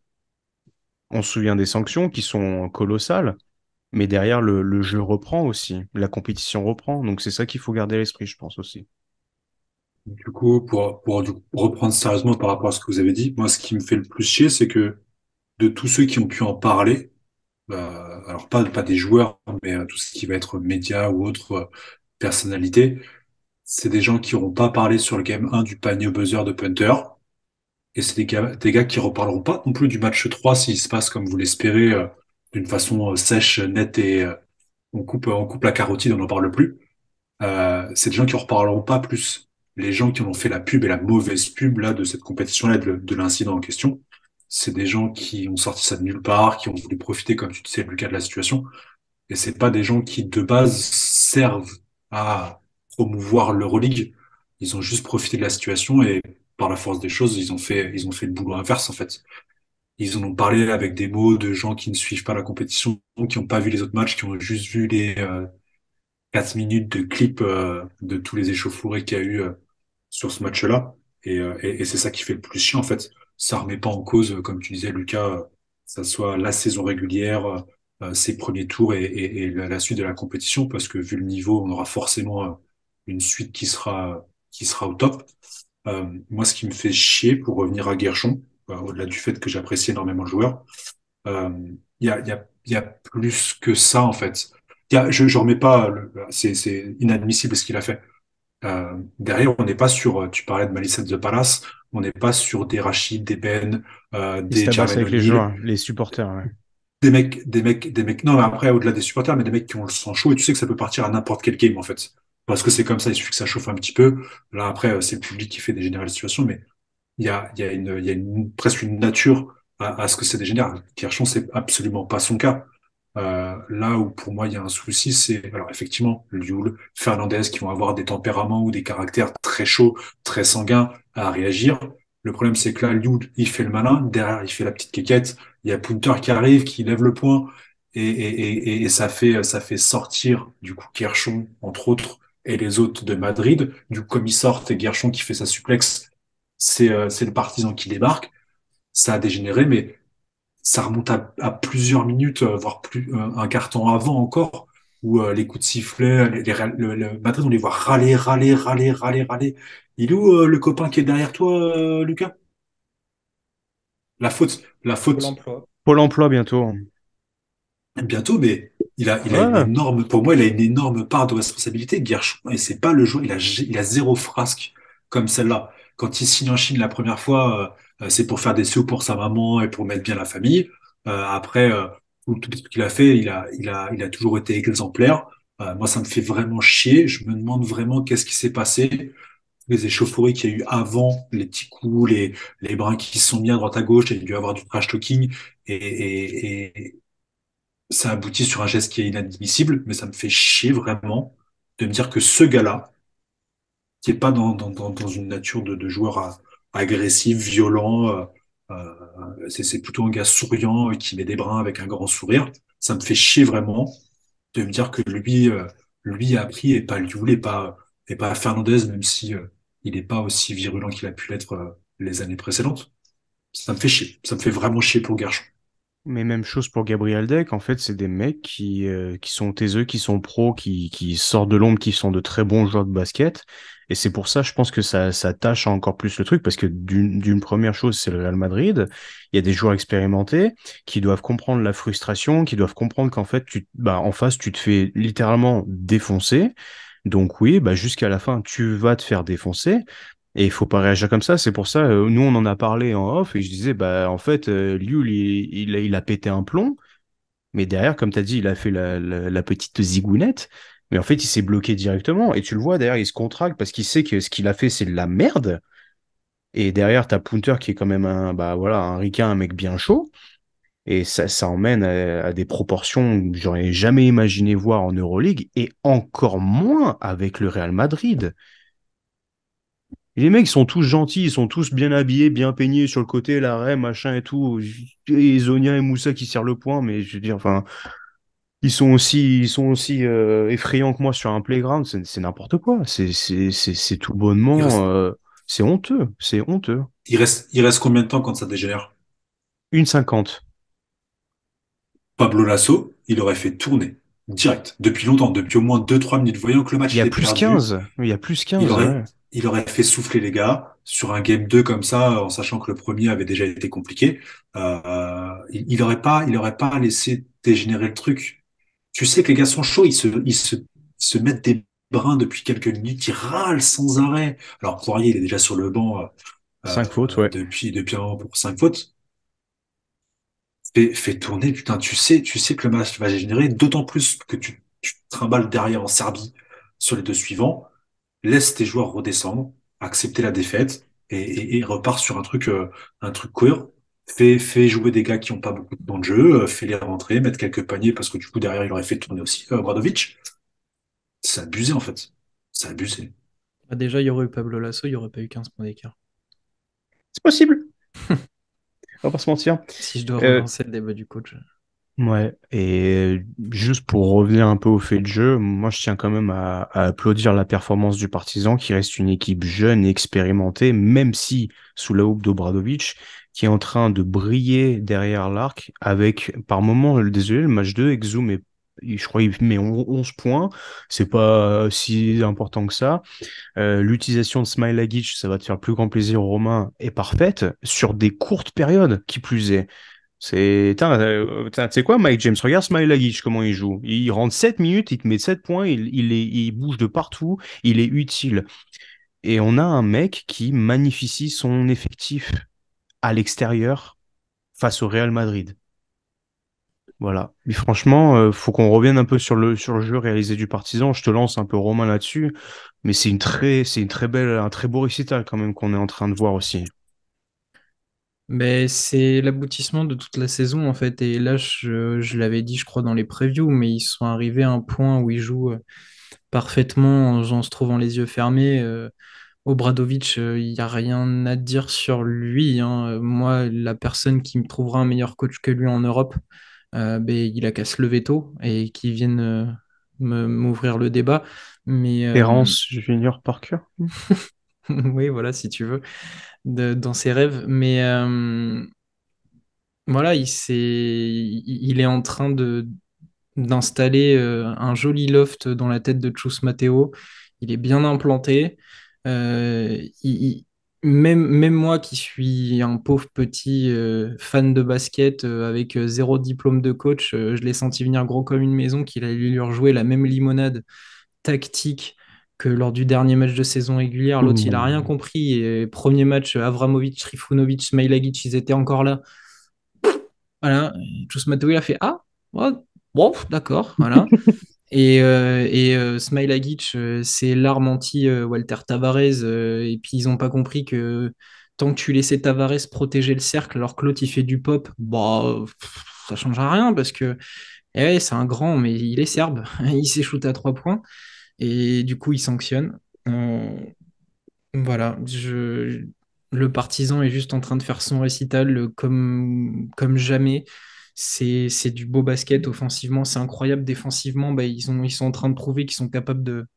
On se souvient des sanctions qui sont colossales. Mais derrière, le jeu reprend aussi, la compétition reprend. Donc c'est ça qu'il faut garder à l'esprit, je pense aussi. Du coup, reprendre sérieusement par rapport à ce que vous avez dit, moi, ce qui me fait le plus chier, c'est que de tous ceux qui ont pu en parler, alors pas des joueurs, mais tout ce qui va être médias ou autres personnalités, c'est des gens qui n'auront pas parlé sur le game 1 du panier au buzzer de Punter. Et c'est des gars qui reparleront pas non plus du match 3 s'il se passe comme vous l'espérez, d'une façon sèche, nette et on coupe la carotide, on n'en parle plus. C'est des gens qui en reparleront pas plus. Les gens qui en ont fait la pub et la mauvaise pub là de cette compétition-là, de l'incident en question, c'est des gens qui ont sorti ça de nulle part, qui ont voulu profiter, comme tu disais, Lucas, de la situation. Et c'est pas des gens qui, de base, servent à promouvoir l'Euroleague. Ils ont juste profité de la situation et, par la force des choses, ils ont fait le boulot inverse, en fait. Ils en ont parlé avec des mots de gens qui ne suivent pas la compétition, qui n'ont pas vu les autres matchs, qui ont juste vu les 4 minutes de clip de tous les échauffourées qu'il y a eu sur ce match-là. Et c'est ça qui fait le plus chiant, en fait. Ça remet pas en cause, comme tu disais, Lucas, ça soit la saison régulière, ses premiers tours et la suite de la compétition, parce que vu le niveau, on aura forcément une suite qui sera au top. Moi, ce qui me fait chier, pour revenir à Guerchon, au-delà du fait que j'apprécie énormément le joueur, euh, il y a plus que ça, en fait. Je remets pas, c'est inadmissible ce qu'il a fait. Derrière, on n'est pas sur, tu parlais de Malice at the Palace, on n'est pas sur des Rachid, des Ben, Il se des tabasse Jermaine avec les O'Neal, joueurs, les supporters, ouais. des mecs, non, mais après, au-delà des supporters, mais des mecs qui ont le sang chaud et tu sais que ça peut partir à n'importe quel game, en fait. Parce que c'est comme ça, il suffit que ça chauffe un petit peu. Là, après, c'est le public qui fait dégénérer la situation, mais il y a presque une nature à ce que ça dégénère. Kirchhoff, c'est absolument pas son cas. Là où pour moi il y a un souci, c'est alors effectivement Lioul, Fernandez qui vont avoir des tempéraments ou des caractères très chauds, très sanguins à réagir. Le problème c'est que là Lioul il fait le malin, derrière il fait la petite quéquette, il y a Punter qui arrive, qui lève le poing et ça fait sortir du coup Guerchon entre autres et les autres de Madrid. Du coup comme ils sortent et Guerchon qui fait sa suplexe, c'est le partisan qui débarque. Ça a dégénéré, mais ça remonte à plusieurs minutes, voire plus un quart temps avant encore, où les coups de sifflet, le Madrid, on les voit râler. Il est où le copain qui est derrière toi, Lucas? La Pôle faute, emploi. Pôle emploi bientôt. bientôt, mais il a une Ouais, énorme, pour moi, il a une énorme part de responsabilité, Guerchon, et c'est pas le joueur, il a zéro frasque comme celle-là. Quand il signe en Chine la première fois, c'est pour faire des sous pour sa maman et pour mettre bien la famille. Après, tout ce qu'il a fait, il a toujours été exemplaire. Moi, ça me fait vraiment chier. Je me demande vraiment qu'est-ce qui s'est passé. Les échauffourées qu'il y a eu avant, les petits coups, les brins qui se sont mis à droite à gauche, il y a dû avoir du trash talking. Et ça aboutit sur un geste qui est inadmissible, mais ça me fait chier vraiment de me dire que ce gars-là, qui est pas dans une nature de joueur agressif, violent, c'est plutôt un gars souriant qui met des brins avec un grand sourire. Ça me fait chier vraiment de me dire que lui a appris et pas Lioul et pas Fernandez, même si il n'est pas aussi virulent qu'il a pu l'être les années précédentes. Ça me fait chier. Ça me fait vraiment chier pour Gershon. mais même chose pour Gabriel Deck. En fait, c'est des mecs qui sont taiseux, qui sont pros, qui sortent de l'ombre, qui sont de très bons joueurs de basket. Et c'est pour ça, je pense que ça tâche encore plus le truc, parce que d'une première chose, c'est le Real Madrid. Il y a des joueurs expérimentés qui doivent comprendre la frustration, qui doivent comprendre qu'en fait, en face, tu te fais littéralement défoncer. Donc oui, bah, jusqu'à la fin, tu vas te faire défoncer. Et il faut pas réagir comme ça. C'est pour ça, nous, on en a parlé en off et je disais, bah, en fait, Liu, il a pété un plomb. Mais derrière, comme tu as dit, il a fait la petite zigounette. Mais en fait, il s'est bloqué directement. Et tu le vois, derrière, il se contracte parce qu'il sait que ce qu'il a fait, c'est de la merde. Et derrière, tu as Punter qui est quand même bah, voilà, un ricain, un mec bien chaud. Et ça emmène à des proportions que j'aurais jamais imaginé voir en Euroleague et encore moins avec le Real Madrid. Et les mecs, ils sont tous gentils, ils sont tous bien habillés, bien peignés sur le côté, l'arrêt, machin et tout. Et Zonia et Moussa qui serrent le poing, mais je veux dire, enfin, ils sont aussi effrayants que moi sur un playground. C'est n'importe quoi. C'est tout Il bonnement. reste, C'est honteux. C'est honteux. il reste combien de temps quand ça dégénère? 1,50. Pablo Lasso, il aurait fait tourner direct, depuis longtemps, depuis au moins 2 3 minutes. Voyant que le Il match y a était plus perdu, 15. Il y a plus il 15, aurait, ouais. il aurait fait souffler les gars sur un game 2 comme ça, en sachant que le premier avait déjà été compliqué. Il aurait pas laissé dégénérer le truc. Tu sais que les gars sont chauds, ils se mettent des brins depuis quelques minutes, ils râlent sans arrêt. Alors Poirier, il est déjà sur le banc 5 fautes, ouais. depuis un moment pour 5 fautes. Fais tourner, putain, tu sais que le match va dégénérer, d'autant plus que tu te trimbales derrière en Serbie sur les deux suivants. Laisse tes joueurs redescendre, accepter la défaite et repars sur un truc cohérent. Fais jouer des gars qui n'ont pas beaucoup de temps de jeu, fais-les rentrer, mettre quelques paniers parce que du coup derrière il aurait fait tourner aussi Obradovic. C'est abusé en fait. C'est abusé. Bah, déjà, il y aurait eu Pablo Lasso, il n'y aurait pas eu 15 points d'écart. C'est possible, on va pas se mentir. Si je dois Euh, relancer le débat du coach. Ouais, et juste pour revenir un peu au fait de jeu, moi je tiens quand même à applaudir la performance du Partizan, qui reste une équipe jeune et expérimentée, même si sous la houppe d'Obradovic, qui est en train de briller derrière l'arc, avec par moment, désolé, le match 2, Exum je crois il met 11 points, c'est pas si important que ça. L'utilisation de Smilagic, ça va te faire le plus grand plaisir, Romain, est parfaite, sur des courtes périodes, qui plus est. Tu sais quoi, Mike James, regarde Smile Lagic, comment il joue. Il rentre 7 minutes, il te met 7 points, il bouge de partout, il est utile. Et on a un mec qui magnifie son effectif à l'extérieur face au Real Madrid. Voilà. Mais franchement, faut qu'on revienne un peu sur le jeu réalisé du Partizan. Je te lance un peu Romain là-dessus, mais c'est une très belle, un très beau récital quand même qu'on est en train de voir aussi. Mais c'est l'aboutissement de toute la saison en fait. Et là, je l'avais dit, je crois, dans les previews, mais ils sont arrivés à un point où ils jouent parfaitement en se trouvant les yeux fermés. Obradovic, il n'y a rien à dire sur lui, hein. Moi, la personne qui me trouvera un meilleur coach que lui en Europe, ben, il a qu'à se lever tôt et qu'il vienne m'ouvrir le débat. Mais Terence Junior Parker. oui, voilà, si tu veux, dans ses rêves. Mais voilà, il est en train d'installer un joli loft dans la tête de Chus Mateo. Il est bien implanté. Euh, il- il- même moi qui suis un pauvre petit fan de basket avec zéro diplôme de coach, je l'ai senti venir gros comme une maison qu'il allait lui rejouer la même limonade tactique que lors du dernier match de saison régulière. L'autre, il a rien Ouh. compris. Et premier match, Avramovic, Trifunovic, Smailagic, ils étaient encore là. Voilà. Chus Mateo, il a fait Ah, ouais, bon, d'accord, voilà. Smilagic, c'est l'arme anti-Walter Tavares. Et puis, ils n'ont pas compris que tant que tu laissais Tavares protéger le cercle alors que l'autre, il fait du pop, bah, ça ne changera rien parce que c'est un grand, mais il est serbe. Il sait shooter à 3 points. Et du coup, il sanctionne. Voilà, le partisan est juste en train de faire son récital comme jamais. C'est du beau basket offensivement, c'est incroyable. Défensivement, bah, ils sont en train de prouver qu'ils sont capables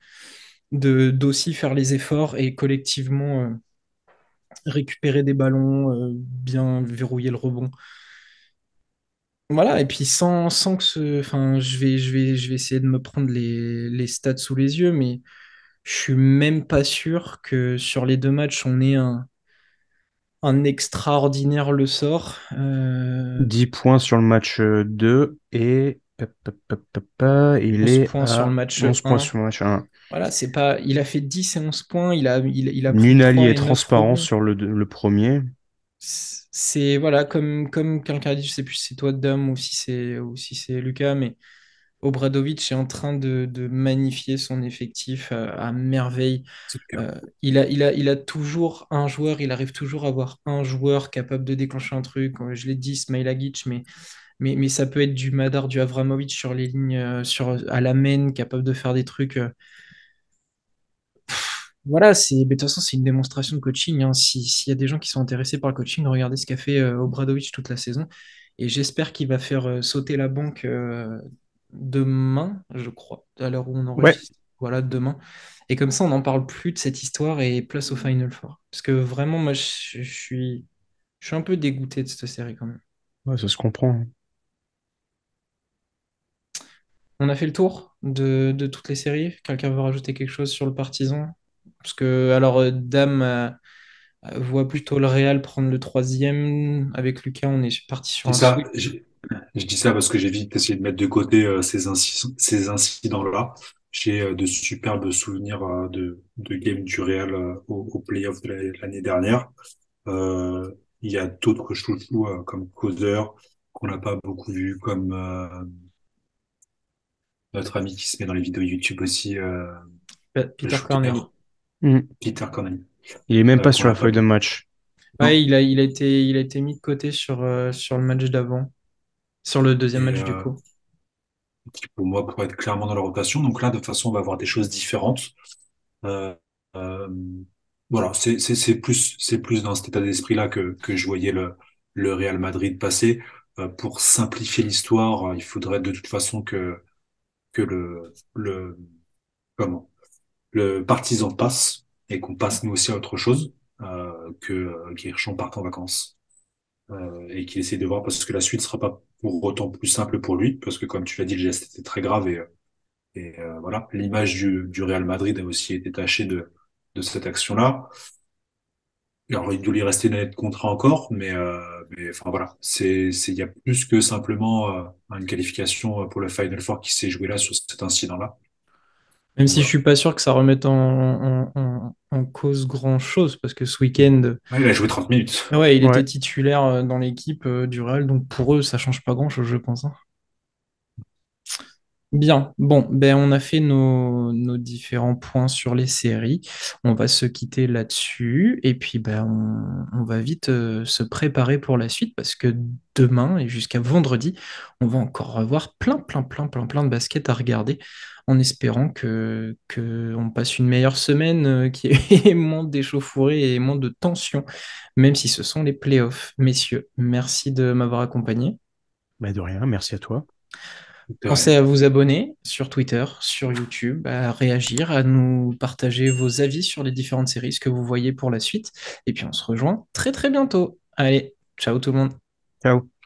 d'aussi faire les efforts et collectivement récupérer des ballons, bien verrouiller le rebond. Voilà, et puis sans que enfin, je vais essayer de me prendre les stats sous les yeux, mais je suis même pas sûr que sur les deux matchs, on ait un extraordinaire le sort. 10 points sur le match 2 et il 11 est points sur le à match 11 points 1. sur le match 1. Voilà, c'est pas, il a fait 10 et 11 points, il a pris Nunali 3 est et 9 transparent rebonds. sur le premier. C'est voilà, comme quelqu'un a dit, je sais plus si c'est toi Dom ou si c'est Lucas, mais Obradovic est en train de magnifier son effectif à merveille. C'est clair. Il a toujours un joueur, il arrive toujours à avoir un joueur capable de déclencher un truc. Je l'ai dit, Smilagic, mais ça peut être du Madar, du Avramovic sur les lignes, à la main, capable de faire des trucs. Voilà, mais de toute façon, c'est une démonstration de coaching, hein. S'il y a des gens qui sont intéressés par le coaching, regardez ce qu'a fait Obradovic toute la saison. Et j'espère qu'il va faire sauter la banque demain, je crois, à l'heure où on Ouais, enregistre. Voilà, demain. Et comme ça, on n'en parle plus de cette histoire et place au Final Four. Parce que vraiment, moi, je suis un peu dégoûté de cette série quand même. ouais, ça se comprend. On a fait le tour de toutes les séries. Quelqu'un veut rajouter quelque chose sur le Partizan? Parce que, alors, Dame voit plutôt le Real prendre le troisième. Avec Lucas, on est parti sur Je un dis ça, sweep. je dis ça parce que j'ai vite essayé de mettre de côté ces incidents-là. J'ai de superbes souvenirs de games du Real au playoff de l'année dernière. Euh, il y a d'autres chouchous comme Causeur qu'on n'a pas beaucoup vu, comme notre ami qui se met dans les vidéos YouTube aussi, le Peter Corneli. shooter, Hmm. Peter Connelly, Il est même pas qu'on sur la n'a pas feuille de vu. match. Ouais, Non. il a été mis de côté sur le match d'avant, sur le deuxième Et match du coup. qui pour moi pourrait être clairement dans la rotation. Donc là, de toute façon, on va avoir des choses différentes. Euh, euh, voilà, c'est plus dans cet état d'esprit-là que je voyais le Real Madrid passer. Pour simplifier l'histoire, il faudrait de toute façon que comment, le partisan passe et qu'on passe nous aussi à autre chose, que qu'Hirchon parte en vacances. Et qu'il essaie de voir parce que la suite sera pas pour autant plus simple pour lui, parce que comme tu l'as dit, le geste était très grave et voilà, l'image du Real Madrid a aussi été tachée de cette action-là. Alors, il doit lui rester une année de contrat encore, mais enfin voilà, il y a plus que simplement une qualification pour le Final Four qui s'est joué là sur cet incident-là. Même Donc si je voilà. suis pas sûr que ça remette en cause grand-chose, parce que ce week-end, Ouais, il a joué 30 minutes. ouais, il était Ouais. titulaire dans l'équipe du Real, donc pour eux, ça change pas grand-chose, je pense, hein. Bien, bon, ben on a fait nos différents points sur les séries. On va se quitter là-dessus et puis ben on va vite se préparer pour la suite parce que demain et jusqu'à vendredi, on va encore avoir plein de baskets à regarder en espérant que on passe une meilleure semaine, qui ait moins d'échauffourées et moins de tension, même si ce sont les playoffs. Messieurs, merci de m'avoir accompagné. Bah de rien, merci à toi. De Pensez rien. à vous abonner sur Twitter, sur YouTube, à réagir, à nous partager vos avis sur les différentes séries, ce que vous voyez pour la suite. Et puis on se rejoint très bientôt. Allez, ciao tout le monde. Ciao.